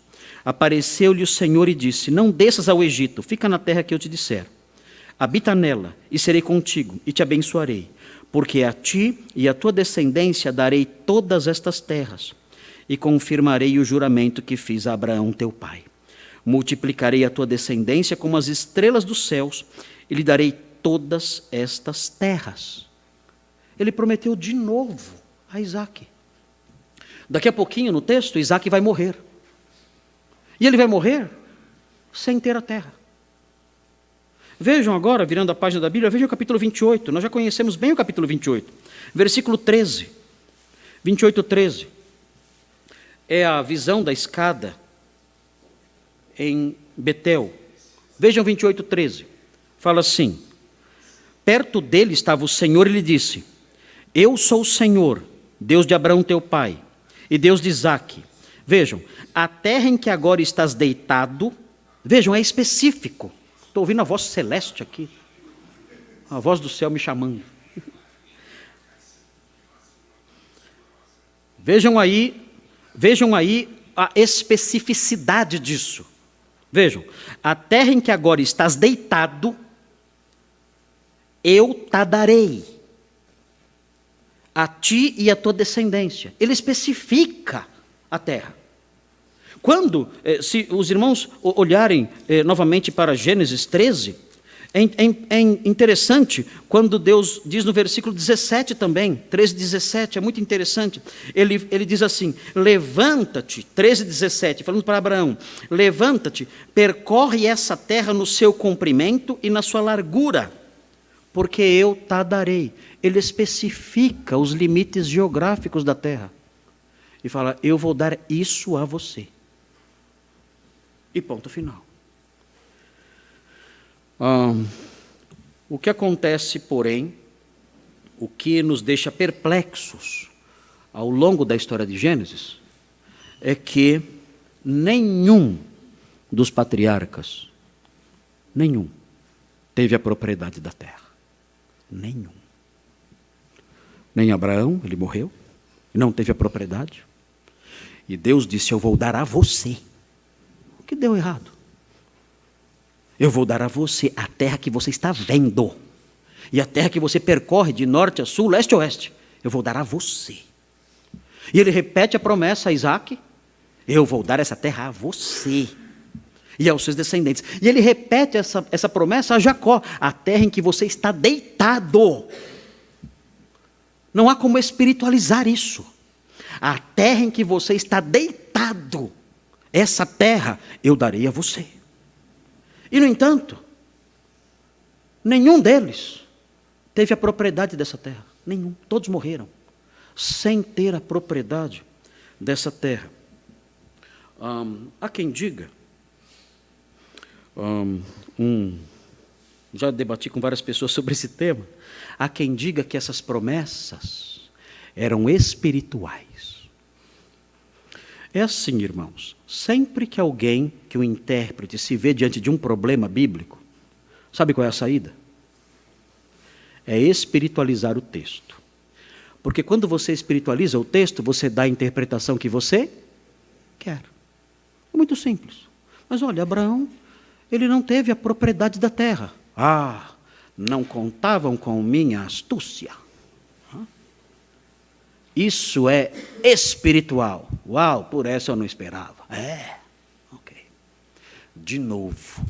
Apareceu-lhe o Senhor e disse: não desças ao Egito, fica na terra que eu te disser. Habita nela, e serei contigo, e te abençoarei. Porque a ti e a tua descendência darei todas estas terras, e confirmarei o juramento que fiz a Abraão teu pai. Multiplicarei a tua descendência como as estrelas dos céus, e lhe darei todas estas terras. Ele prometeu de novo a Isaque. Daqui a pouquinho no texto, Isaque vai morrer. E ele vai morrer sem ter a terra. Vejam agora, virando a página da Bíblia, vejam o capítulo 28. Nós já conhecemos bem o capítulo 28. Versículo 13. 28, 13. É a visão da escada em Betel. Vejam 28:13. Fala assim: perto dele estava o Senhor e lhe disse: eu sou o Senhor, Deus de Abraão teu pai, e Deus de Isaque. Vejam, a terra em que agora estás deitado, vejam, é específico. Estou ouvindo a voz celeste aqui, a voz do céu me chamando. Vejam aí a especificidade disso. Vejam, a terra em que agora estás deitado, eu te darei, a ti e a tua descendência. Ele especifica a terra. Quando, se os irmãos olharem novamente para Gênesis 13, é interessante quando Deus diz no versículo 17 também, 13:17, é muito interessante. Ele diz assim: levanta-te, 13:17, falando para Abraão: levanta-te, percorre essa terra no seu comprimento e na sua largura, porque eu te darei. Ele especifica os limites geográficos da terra e fala: eu vou dar isso a você. E ponto final. O que acontece, porém, o que nos deixa perplexos ao longo da história de Gênesis, é que nenhum dos patriarcas, teve a propriedade da terra. Nenhum. Nem Abraão, ele morreu, não teve a propriedade. E Deus disse: eu vou dar a você. O que deu errado? Eu vou dar a você a terra que você está vendo. E a terra que você percorre de norte a sul, leste a oeste. Eu vou dar a você. E ele repete a promessa a Isaque: eu vou dar essa terra a você e aos seus descendentes. E ele repete essa promessa a Jacó: a terra em que você está deitado. Não há como espiritualizar isso. A terra em que você está deitado, essa terra eu darei a você. E, no entanto, nenhum deles teve a propriedade dessa terra. Nenhum. Todos morreram sem ter a propriedade dessa terra. Há quem diga, já debati com várias pessoas sobre esse tema, há quem diga que essas promessas eram espirituais. É assim, irmãos, sempre que o intérprete se vê diante de um problema bíblico, sabe qual é a saída? É espiritualizar o texto. Porque quando você espiritualiza o texto, você dá a interpretação que você quer. É muito simples. Mas olha, Abraão, ele não teve a propriedade da terra. Não contavam com minha astúcia. Isso é espiritual. Uau, por essa eu não esperava. Ok. De novo,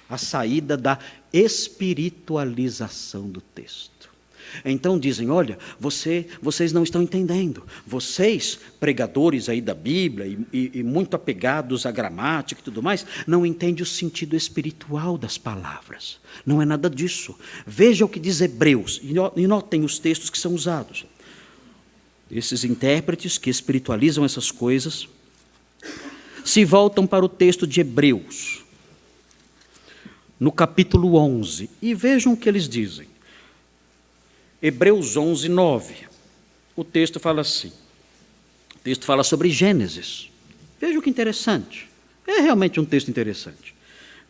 a saída da espiritualização do texto. Então dizem: olha, vocês não estão entendendo. Vocês, pregadores aí da Bíblia e muito apegados à gramática e tudo mais, não entendem o sentido espiritual das palavras. Não é nada disso. Veja o que diz Hebreus, e notem os textos que são usados. Esses intérpretes que espiritualizam essas coisas se voltam para o texto de Hebreus, no capítulo 11, e vejam o que eles dizem. Hebreus 11, 9. O texto fala assim. O texto fala sobre Gênesis. Vejam que interessante. É realmente um texto interessante.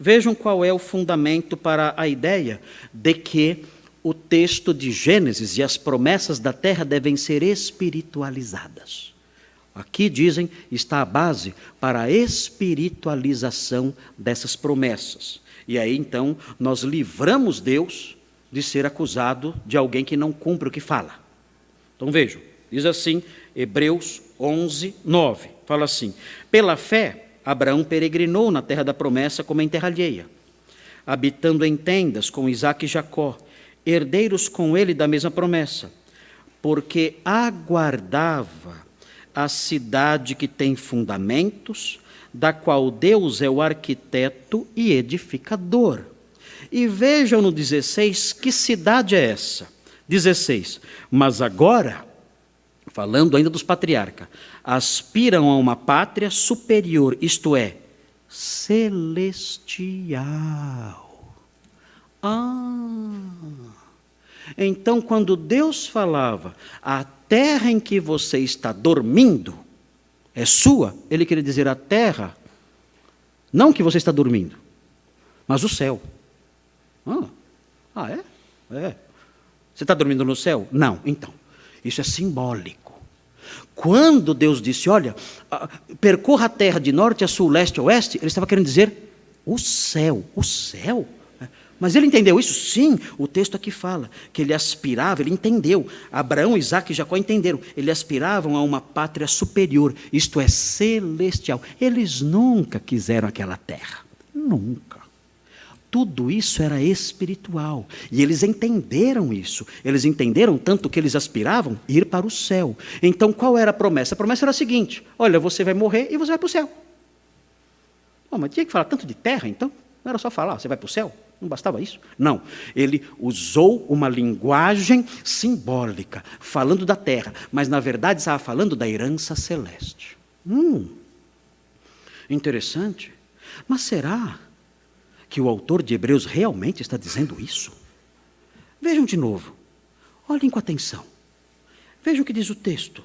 Vejam qual é o fundamento para a ideia de que o texto de Gênesis e as promessas da terra devem ser espiritualizadas. Aqui, dizem, está a base para a espiritualização dessas promessas. E aí, então, nós livramos Deus de ser acusado de alguém que não cumpre o que fala. Então vejam, diz assim, Hebreus 11, 9, fala assim: pela fé, Abraão peregrinou na terra da promessa como em terra alheia, habitando em tendas com Isaque e Jacó, herdeiros com ele da mesma promessa, porque aguardava a cidade que tem fundamentos, da qual Deus é o arquiteto e edificador. E vejam no 16, que cidade é essa? 16, mas agora falando ainda dos patriarcas, aspiram a uma pátria superior, isto é, celestial. Então, quando Deus falava, a terra em que você está dormindo é sua, ele queria dizer a terra, não que você está dormindo, mas o céu. É? Você está dormindo no céu? Não. Então, isso é simbólico. Quando Deus disse, olha, percorra a terra de norte a sul, leste a oeste, ele estava querendo dizer o céu. O céu? Mas ele entendeu isso? Sim, o texto aqui fala que ele aspirava, ele entendeu. Abraão, Isaque e Jacó entenderam. Eles aspiravam a uma pátria superior, isto é, celestial. Eles nunca quiseram aquela terra. Nunca. Tudo isso era espiritual. E eles entenderam isso. Eles entenderam tanto que eles aspiravam ir para o céu. Então, qual era a promessa? A promessa era a seguinte: olha, você vai morrer e você vai para o céu. Mas tinha que falar tanto de terra, então? Não era só falar, você vai para o céu? Não bastava isso? Não. Ele usou uma linguagem simbólica, falando da terra, mas na verdade estava falando da herança celeste. Interessante. Mas será que o autor de Hebreus realmente está dizendo isso? Vejam de novo. Olhem com atenção. Vejam o que diz o texto.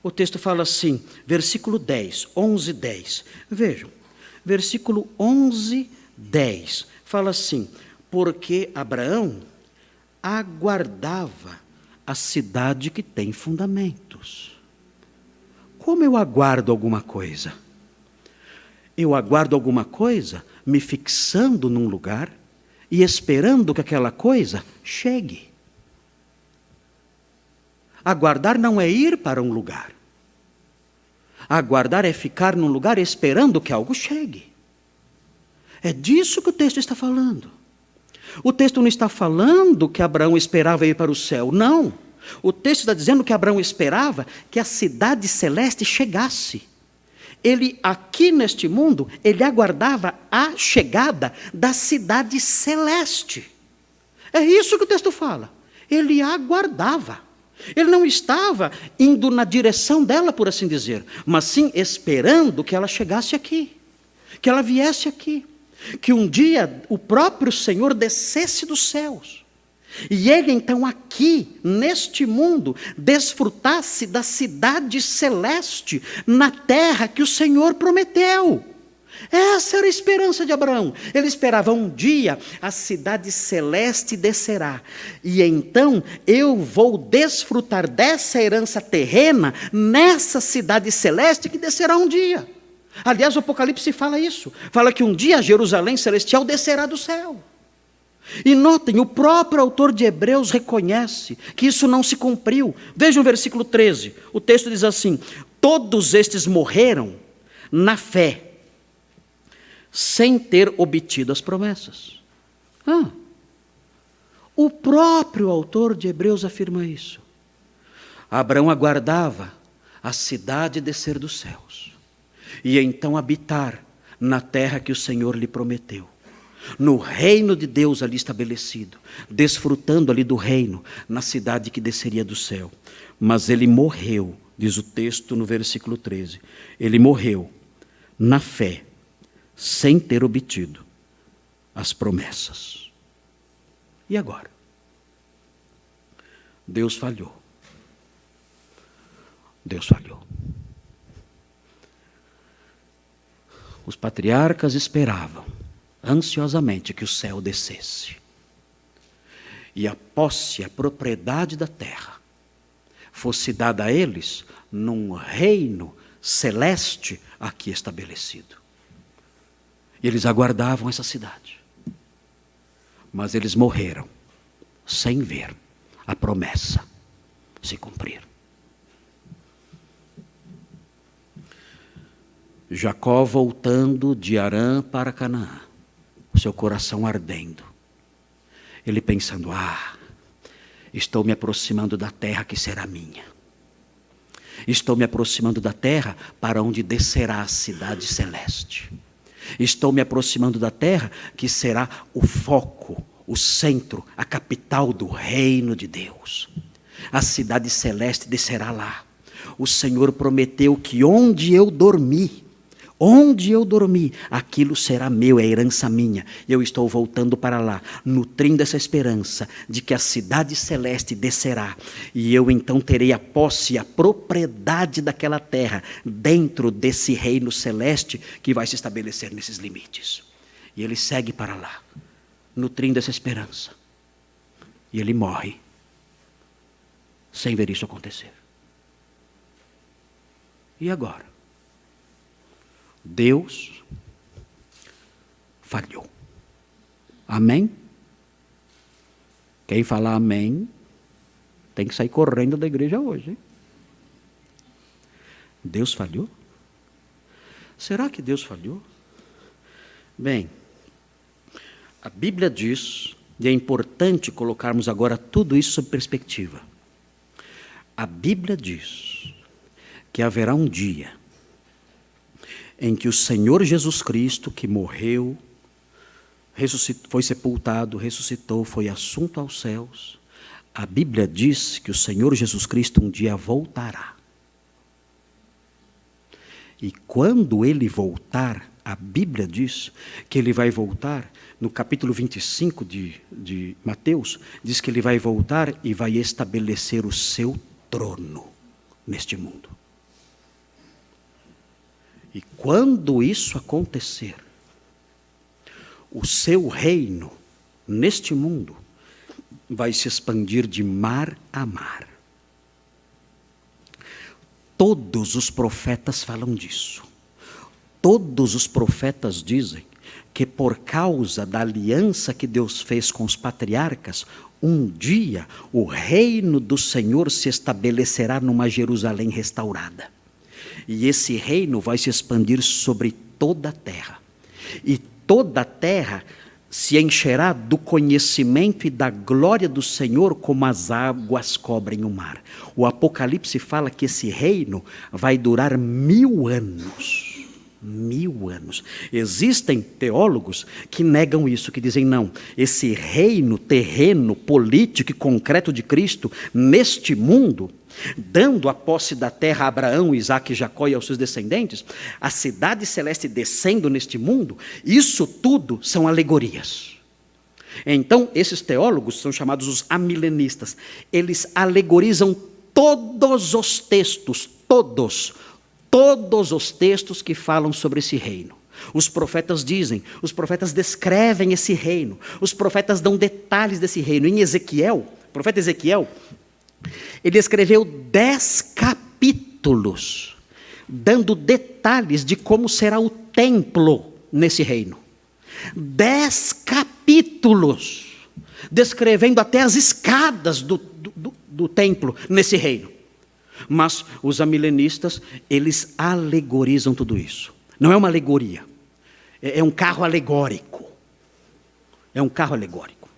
O texto fala assim, versículo 10, 11, 10. Vejam, versículo 11, 10. Fala assim, porque Abraão aguardava a cidade que tem fundamentos. Como eu aguardo alguma coisa? Eu aguardo alguma coisa me fixando num lugar e esperando que aquela coisa chegue. Aguardar não é ir para um lugar. Aguardar é ficar num lugar esperando que algo chegue. É disso que o texto está falando. O texto não está falando que Abraão esperava ir para o céu, não. O texto está dizendo que Abraão esperava que a cidade celeste chegasse. Ele, aqui neste mundo, ele aguardava a chegada da cidade celeste. É isso que o texto fala. Ele aguardava. Ele não estava indo na direção dela, por assim dizer, mas sim esperando que ela chegasse aqui, que ela viesse aqui. Que um dia o próprio Senhor descesse dos céus. E ele então aqui, neste mundo, desfrutasse da cidade celeste, na terra que o Senhor prometeu. Essa era a esperança de Abraão. Ele esperava um dia a cidade celeste descerá. E então eu vou desfrutar dessa herança terrena, nessa cidade celeste que descerá um dia. Aliás, o Apocalipse fala isso. Fala que um dia a Jerusalém celestial descerá do céu. E notem, o próprio autor de Hebreus reconhece que isso não se cumpriu. Vejam o versículo 13. O texto diz assim, todos estes morreram na fé, sem ter obtido as promessas. O próprio autor de Hebreus afirma isso. Abraão aguardava a cidade descer dos céus. E então habitar na terra que o Senhor lhe prometeu. No reino de Deus ali estabelecido. Desfrutando ali do reino, na cidade que desceria do céu. Mas ele morreu, diz o texto no versículo 13. Ele morreu na fé, sem ter obtido as promessas. E agora? Deus falhou. Deus falhou. Os patriarcas esperavam ansiosamente que o céu descesse. E a posse, a propriedade da terra, fosse dada a eles num reino celeste aqui estabelecido. E eles aguardavam essa cidade. Mas eles morreram sem ver a promessa se cumprir. Jacó voltando de Harã para Canaã, o seu coração ardendo. Ele pensando, estou me aproximando da terra que será minha. Estou me aproximando da terra para onde descerá a cidade celeste. Estou me aproximando da terra que será o foco, o centro, a capital do reino de Deus. A cidade celeste descerá lá. O Senhor prometeu que onde eu dormi, aquilo será meu, é herança minha. Eu estou voltando para lá, nutrindo essa esperança de que a cidade celeste descerá. E eu então terei a posse e a propriedade daquela terra, dentro desse reino celeste que vai se estabelecer nesses limites. E ele segue para lá, nutrindo essa esperança. E ele morre, sem ver isso acontecer. E agora? Deus falhou. Amém? Quem falar amém, tem que sair correndo da igreja hoje, hein? Deus falhou? Será que Deus falhou? Bem, a Bíblia diz, e é importante colocarmos agora tudo isso sob perspectiva. A Bíblia diz que haverá um dia em que o Senhor Jesus Cristo, que morreu, foi sepultado, ressuscitou, foi assunto aos céus, a Bíblia diz que o Senhor Jesus Cristo um dia voltará. E quando ele voltar, a Bíblia diz que ele vai voltar, no capítulo 25 de Mateus, diz que ele vai voltar e vai estabelecer o seu trono neste mundo. E quando isso acontecer, o seu reino neste mundo vai se expandir de mar a mar. Todos os profetas falam disso. Todos os profetas dizem que por causa da aliança que Deus fez com os patriarcas, um dia o reino do Senhor se estabelecerá numa Jerusalém restaurada. E esse reino vai se expandir sobre toda a terra. E toda a terra se encherá do conhecimento e da glória do Senhor como as águas cobrem o mar. O Apocalipse fala que esse reino vai durar 1000 anos. 1000 anos. Existem teólogos que negam isso, que dizem não, esse reino terreno, político e concreto de Cristo neste mundo, dando a posse da terra a Abraão, Isaque e Jacó e aos seus descendentes, a cidade celeste descendo neste mundo, isso tudo são alegorias. Então, esses teólogos são chamados os amilenistas. Eles alegorizam todos os textos, todos os textos que falam sobre esse reino. Os profetas dizem, os profetas descrevem esse reino, os profetas dão detalhes desse reino. Em Ezequiel, o profeta Ezequiel, ele escreveu 10 capítulos, dando detalhes de como será o templo nesse reino. 10 capítulos, descrevendo até as escadas do templo nesse reino. Mas os amilenistas, eles alegorizam tudo isso. Não é uma alegoria, é um carro alegórico. É um carro alegórico.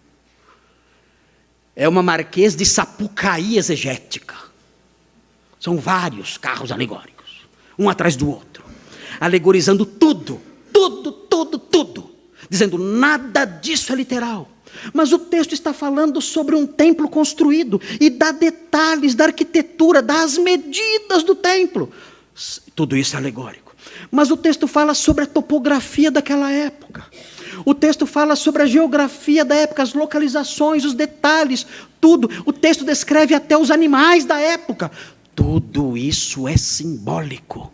É uma Marquês de Sapucaí exegética. São vários carros alegóricos, um atrás do outro, alegorizando tudo, dizendo nada disso é literal. Mas o texto está falando sobre um templo construído e dá detalhes da arquitetura, das medidas do templo. Tudo isso é alegórico. Mas o texto fala sobre a topografia daquela época. O texto fala sobre a geografia da época, as localizações, os detalhes, tudo. O texto descreve até os animais da época. Tudo isso é simbólico.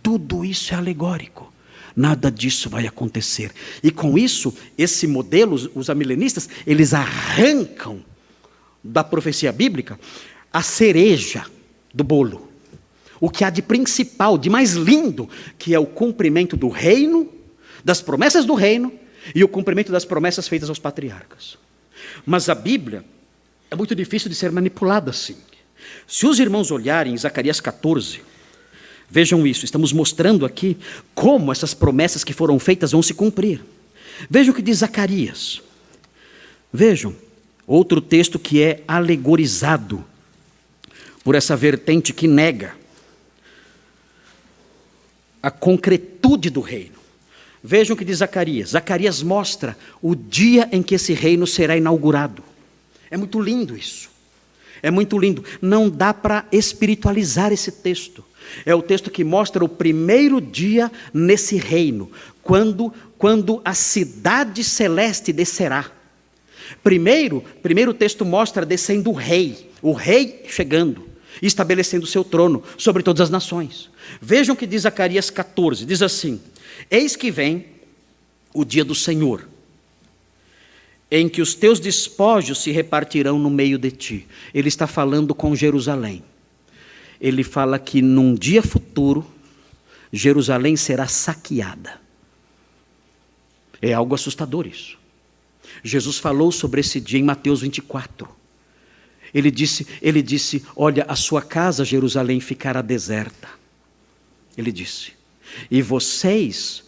Tudo isso é alegórico. Nada disso vai acontecer. E com isso, esse modelo, os amilenistas, eles arrancam da profecia bíblica a cereja do bolo. O que há de principal, de mais lindo, que é o cumprimento do reino, das promessas do reino e o cumprimento das promessas feitas aos patriarcas. Mas a Bíblia é muito difícil de ser manipulada assim. Se os irmãos olharem em Zacarias 14, vejam isso, estamos mostrando aqui como essas promessas que foram feitas vão se cumprir. Vejam o que diz Zacarias. Vejam, outro texto que é alegorizado por essa vertente que nega a concretude do reino. Vejam o que diz Zacarias. Zacarias mostra o dia em que esse reino será inaugurado. É muito lindo isso. É muito lindo. Não dá para espiritualizar esse texto. É o texto que mostra o primeiro dia nesse reino, quando a cidade celeste descerá. Primeiro o texto mostra descendo o rei chegando, estabelecendo o seu trono sobre todas as nações. Vejam o que diz Zacarias 14, diz assim: eis que vem o dia do Senhor, em que os teus despojos se repartirão no meio de ti. Ele está falando com Jerusalém. Ele fala que num dia futuro, Jerusalém será saqueada. É algo assustador isso. Jesus falou sobre esse dia em Mateus 24. Ele disse, olha, a sua casa, Jerusalém, ficará deserta. Ele disse, e vocês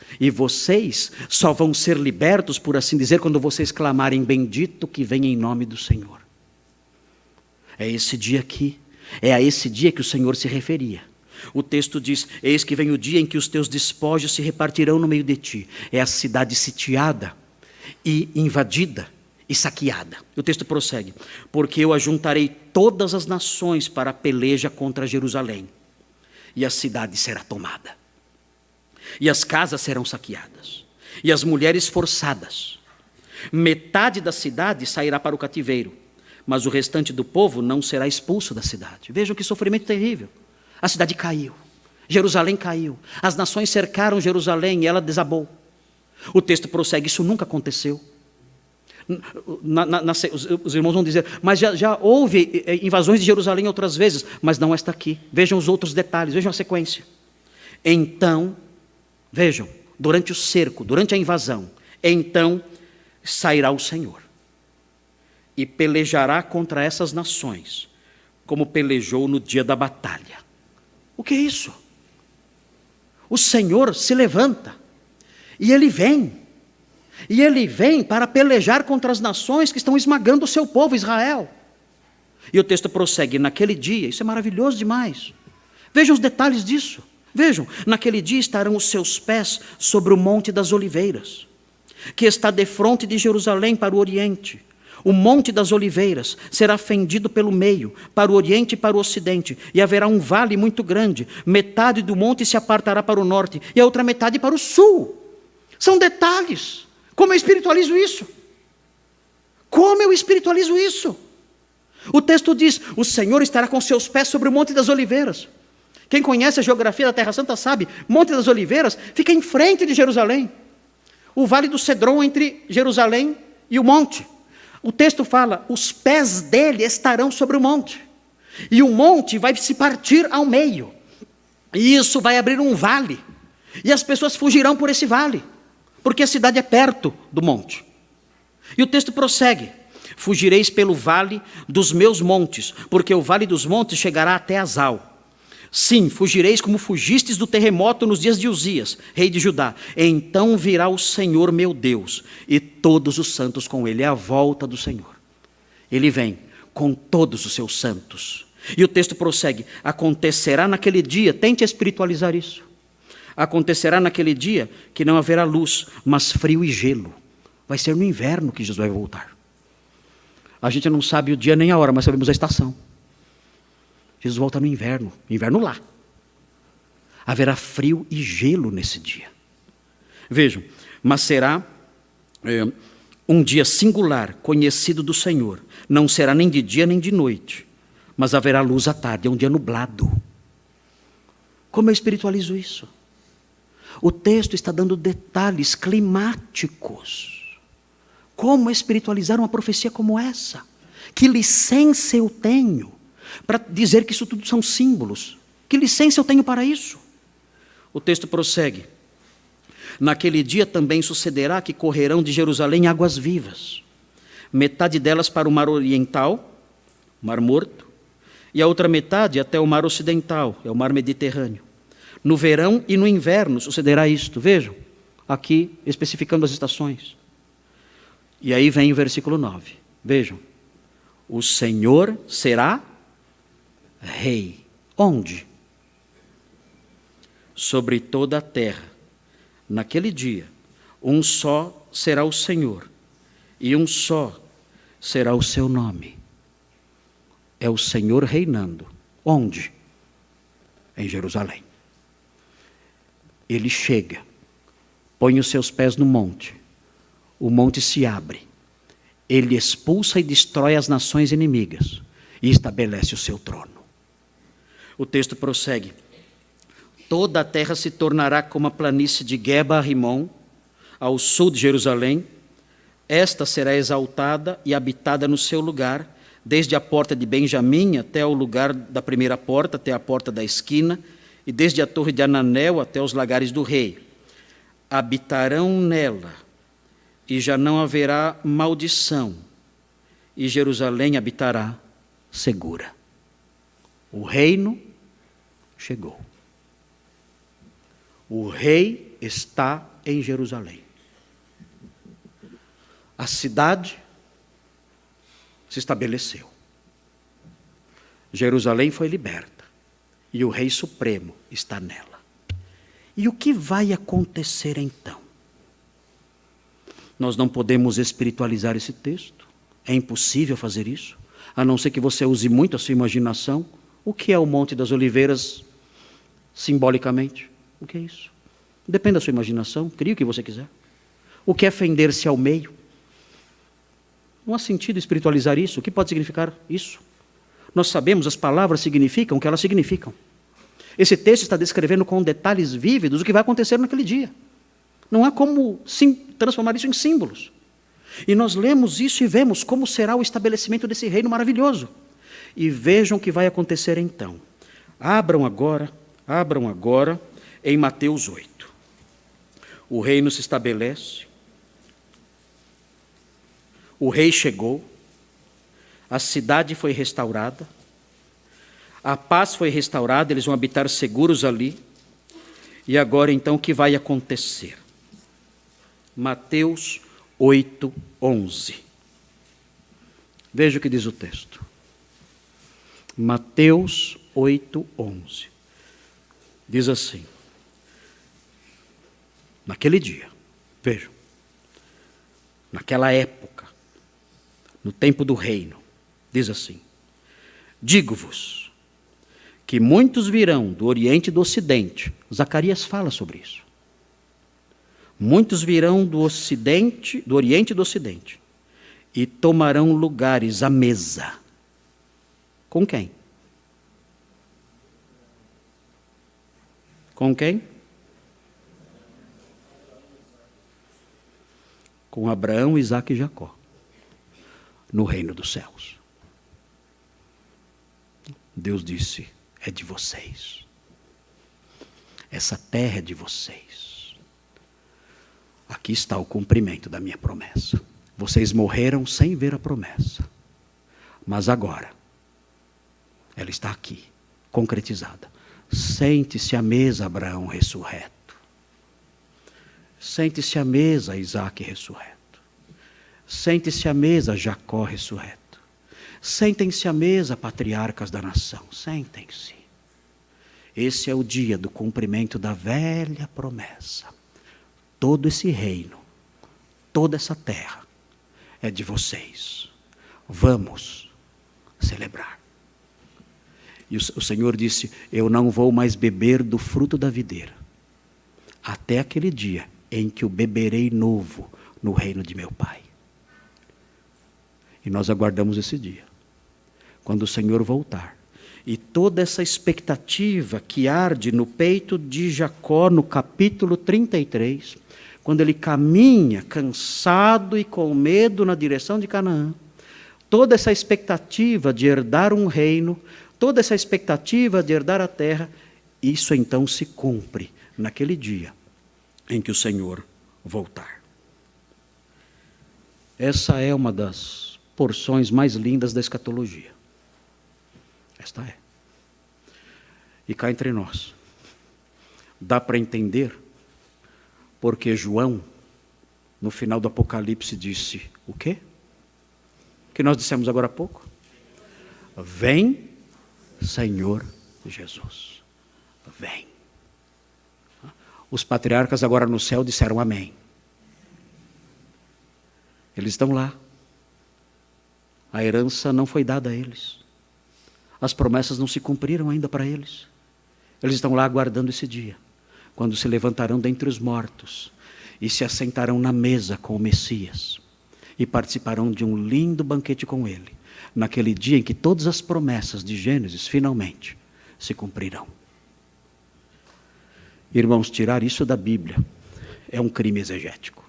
só vão ser libertos, por assim dizer, quando vocês clamarem, bendito que vem em nome do Senhor. É esse dia aqui. É a esse dia que o Senhor se referia. O texto diz, eis que vem o dia em que os teus despojos se repartirão no meio de ti. É a cidade sitiada e invadida e saqueada. O texto prossegue, porque eu ajuntarei todas as nações para a peleja contra Jerusalém, e a cidade será tomada, e as casas serão saqueadas, e as mulheres forçadas. Metade da cidade sairá para o cativeiro, mas o restante do povo não será expulso da cidade. Vejam que sofrimento terrível. A cidade caiu, Jerusalém caiu, as nações cercaram Jerusalém e ela desabou. O texto prossegue, isso nunca aconteceu. Os irmãos vão dizer, mas já houve invasões de Jerusalém outras vezes, mas não esta aqui. Vejam os outros detalhes, vejam a sequência. Então, vejam, durante o cerco, durante a invasão, então sairá o Senhor e pelejará contra essas nações, como pelejou no dia da batalha. O que é isso? O Senhor se levanta e Ele vem para pelejar contra as nações que estão esmagando o seu povo, Israel. E o texto prossegue, naquele dia, isso é maravilhoso demais. Vejam os detalhes disso. Vejam, naquele dia estarão os seus pés sobre o Monte das Oliveiras, que está defronte de Jerusalém para o oriente. O Monte das Oliveiras será fendido pelo meio, para o oriente e para o ocidente, e haverá um vale muito grande. Metade do monte se apartará para o norte, e a outra metade para o sul. São detalhes. Como eu espiritualizo isso? Como eu espiritualizo isso? O texto diz, o Senhor estará com seus pés sobre o Monte das Oliveiras. Quem conhece a geografia da Terra Santa sabe, Monte das Oliveiras fica em frente de Jerusalém. O Vale do Cedron entre Jerusalém e o monte. O texto fala, os pés dele estarão sobre o monte. E o monte vai se partir ao meio. E isso vai abrir um vale. E as pessoas fugirão por esse vale, porque a cidade é perto do monte. E o texto prossegue, fugireis pelo vale dos meus montes, porque o vale dos montes chegará até Azal. Sim, fugireis como fugistes do terremoto nos dias de Uzias, rei de Judá. Então virá o Senhor meu Deus, e todos os santos com ele. É a volta do Senhor. Ele vem com todos os seus santos. E o texto prossegue, acontecerá naquele dia, tente espiritualizar isso. Acontecerá naquele dia que não haverá luz, mas frio e gelo. Vai ser no inverno que Jesus vai voltar. A gente não sabe o dia nem a hora, mas sabemos a estação. Jesus volta no inverno lá. Haverá frio e gelo nesse dia. Vejam, mas será um dia singular, conhecido do Senhor. Não será nem de dia nem de noite, mas haverá luz à tarde, é um dia nublado. Como eu espiritualizo isso? O texto está dando detalhes climáticos. Como espiritualizar uma profecia como essa? Que licença eu tenho para dizer que isso tudo são símbolos? Que licença eu tenho para isso? O texto prossegue. Naquele dia também sucederá que correrão de Jerusalém águas vivas. Metade delas para o mar oriental, mar Morto, e a outra metade até o mar ocidental, é o mar Mediterrâneo. No verão e no inverno sucederá isto. Vejam, aqui especificando as estações. E aí vem o versículo 9. Vejam, o Senhor será rei. Onde? Sobre toda a terra. Naquele dia, um só será o Senhor, e um só será o seu nome. é o Senhor reinando. Onde? Em Jerusalém. Ele chega, põe os seus pés no monte, o monte se abre, ele expulsa e destrói as nações inimigas e estabelece o seu trono. O texto prossegue: toda a terra se tornará como a planície de Geba a Rimon, ao sul de Jerusalém. Esta será exaltada e habitada no seu lugar, desde a porta de Benjamim até o lugar da primeira porta, até a porta da esquina, e desde a torre de Ananel até os lagares do rei. Habitarão nela, e já não haverá maldição, e Jerusalém habitará segura. O reino chegou. O rei está em Jerusalém. A cidade se estabeleceu. Jerusalém foi liberta. E o Rei Supremo está nela. E o que vai acontecer então? Nós não podemos espiritualizar esse texto. É impossível fazer isso. A não ser que você use muito a sua imaginação. O que é o Monte das Oliveiras simbolicamente? O que é isso? Depende da sua imaginação. Crie o que você quiser. O que é fender-se ao meio? Não há sentido espiritualizar isso. O que pode significar isso? Nós sabemos, as palavras significam o que elas significam. Esse texto está descrevendo com detalhes vívidos o que vai acontecer naquele dia. Não há como transformar isso em símbolos. E nós lemos isso e vemos como será o estabelecimento desse reino maravilhoso. E vejam o que vai acontecer então. Abram agora em Mateus 8. O reino se estabelece. O rei chegou, a cidade foi restaurada, a paz foi restaurada, eles vão habitar seguros ali. E agora então o que vai acontecer? Mateus 8, 11. Veja o que diz o texto. Mateus 8, 11. Diz assim: naquele dia, vejam, naquela época, no tempo do reino, diz assim: digo-vos que muitos virão do Oriente e do Ocidente. Zacarias fala sobre isso. Muitos virão do Ocidente, do Oriente e do Ocidente, e tomarão lugares à mesa. Com quem? Com quem? Com Abraão, Isaque e Jacó. No reino dos céus. Deus disse: é de vocês. Essa terra é de vocês. Aqui está o cumprimento da minha promessa. Vocês morreram sem ver a promessa. Mas agora, ela está aqui, concretizada. Sente-se à mesa, Abraão ressurreto. Sente-se à mesa, Isaque ressurreto. Sente-se à mesa, Jacó ressurreto. Sentem-se à mesa, patriarcas da nação. Sentem-se. Esse é o dia do cumprimento da velha promessa. Todo esse reino, toda essa terra é de vocês. Vamos celebrar. E o Senhor disse: eu não vou mais beber do fruto da videira, até aquele dia em que o beberei novo no reino de meu Pai. E nós aguardamos esse dia, quando o Senhor voltar. E toda essa expectativa que arde no peito de Jacó, no capítulo 33, quando ele caminha cansado e com medo na direção de Canaã, toda essa expectativa de herdar um reino, toda essa expectativa de herdar a terra, isso então se cumpre naquele dia em que o Senhor voltar. Essa é uma das porções mais lindas da escatologia. Esta é. E cá entre nós, dá para entender porque João, no final do Apocalipse, disse o quê? O que nós dissemos agora há pouco? Vem, Senhor Jesus. Vem. Os patriarcas agora no céu disseram amém. Eles estão lá. A herança não foi dada a eles. As promessas não se cumpriram ainda para eles. Eles estão lá aguardando esse dia, quando se levantarão dentre os mortos e se assentarão na mesa com o Messias e participarão de um lindo banquete com ele, naquele dia em que todas as promessas de Gênesis finalmente se cumprirão. Irmãos, tirar isso da Bíblia é um crime exegético.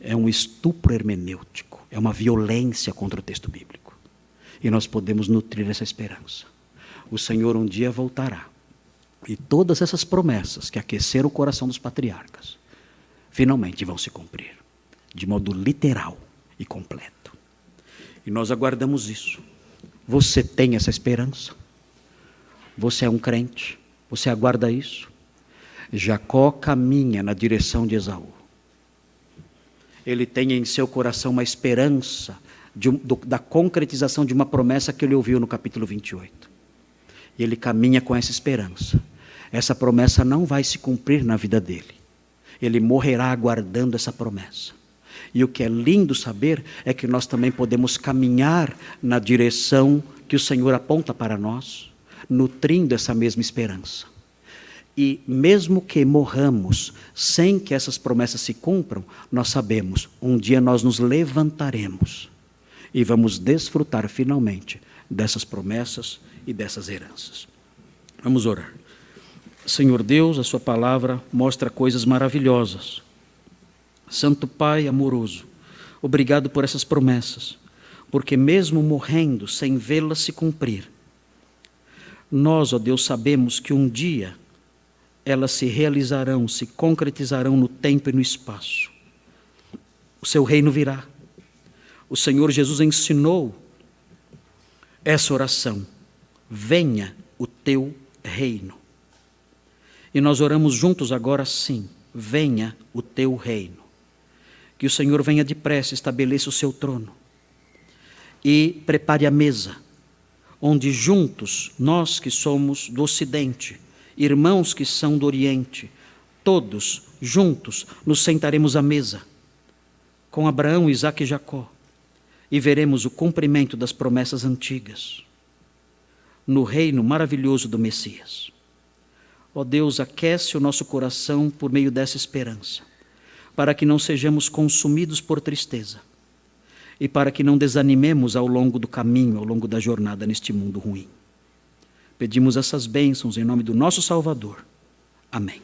É um estupro hermenêutico, é uma violência contra o texto bíblico. E nós podemos nutrir essa esperança. O Senhor um dia voltará, e todas essas promessas que aqueceram o coração dos patriarcas, finalmente vão se cumprir, de modo literal e completo. E nós aguardamos isso. Você tem essa esperança? Você é um crente? Você aguarda isso? Jacó caminha na direção de Esaú. Ele tem em seu coração uma esperança da concretização de uma promessa que ele ouviu no capítulo 28. E ele caminha com essa esperança. Essa promessa não vai se cumprir na vida dele. Ele morrerá aguardando essa promessa. E o que é lindo saber é que nós também podemos caminhar na direção que o Senhor aponta para nós, nutrindo essa mesma esperança. E mesmo que morramos sem que essas promessas se cumpram, nós sabemos, um dia nós nos levantaremos e vamos desfrutar finalmente dessas promessas e dessas heranças. Vamos orar. Senhor Deus, a sua palavra mostra coisas maravilhosas. Santo Pai amoroso, obrigado por essas promessas, porque mesmo morrendo sem vê-las se cumprir, nós, ó Deus, sabemos que um dia elas se realizarão, se concretizarão no tempo e no espaço. O seu reino virá. O Senhor Jesus ensinou essa oração: venha o teu reino. E nós oramos juntos agora assim: venha o teu reino. Que o Senhor venha depressa, estabeleça o seu trono e prepare a mesa, onde juntos, nós que somos do Ocidente, irmãos que são do Oriente, todos juntos nos sentaremos à mesa com Abraão, Isaque e Jacó e veremos o cumprimento das promessas antigas no reino maravilhoso do Messias. Ó Deus, aquece o nosso coração por meio dessa esperança, para que não sejamos consumidos por tristeza e para que não desanimemos ao longo do caminho, ao longo da jornada neste mundo ruim. Pedimos essas bênçãos em nome do nosso Salvador. Amém.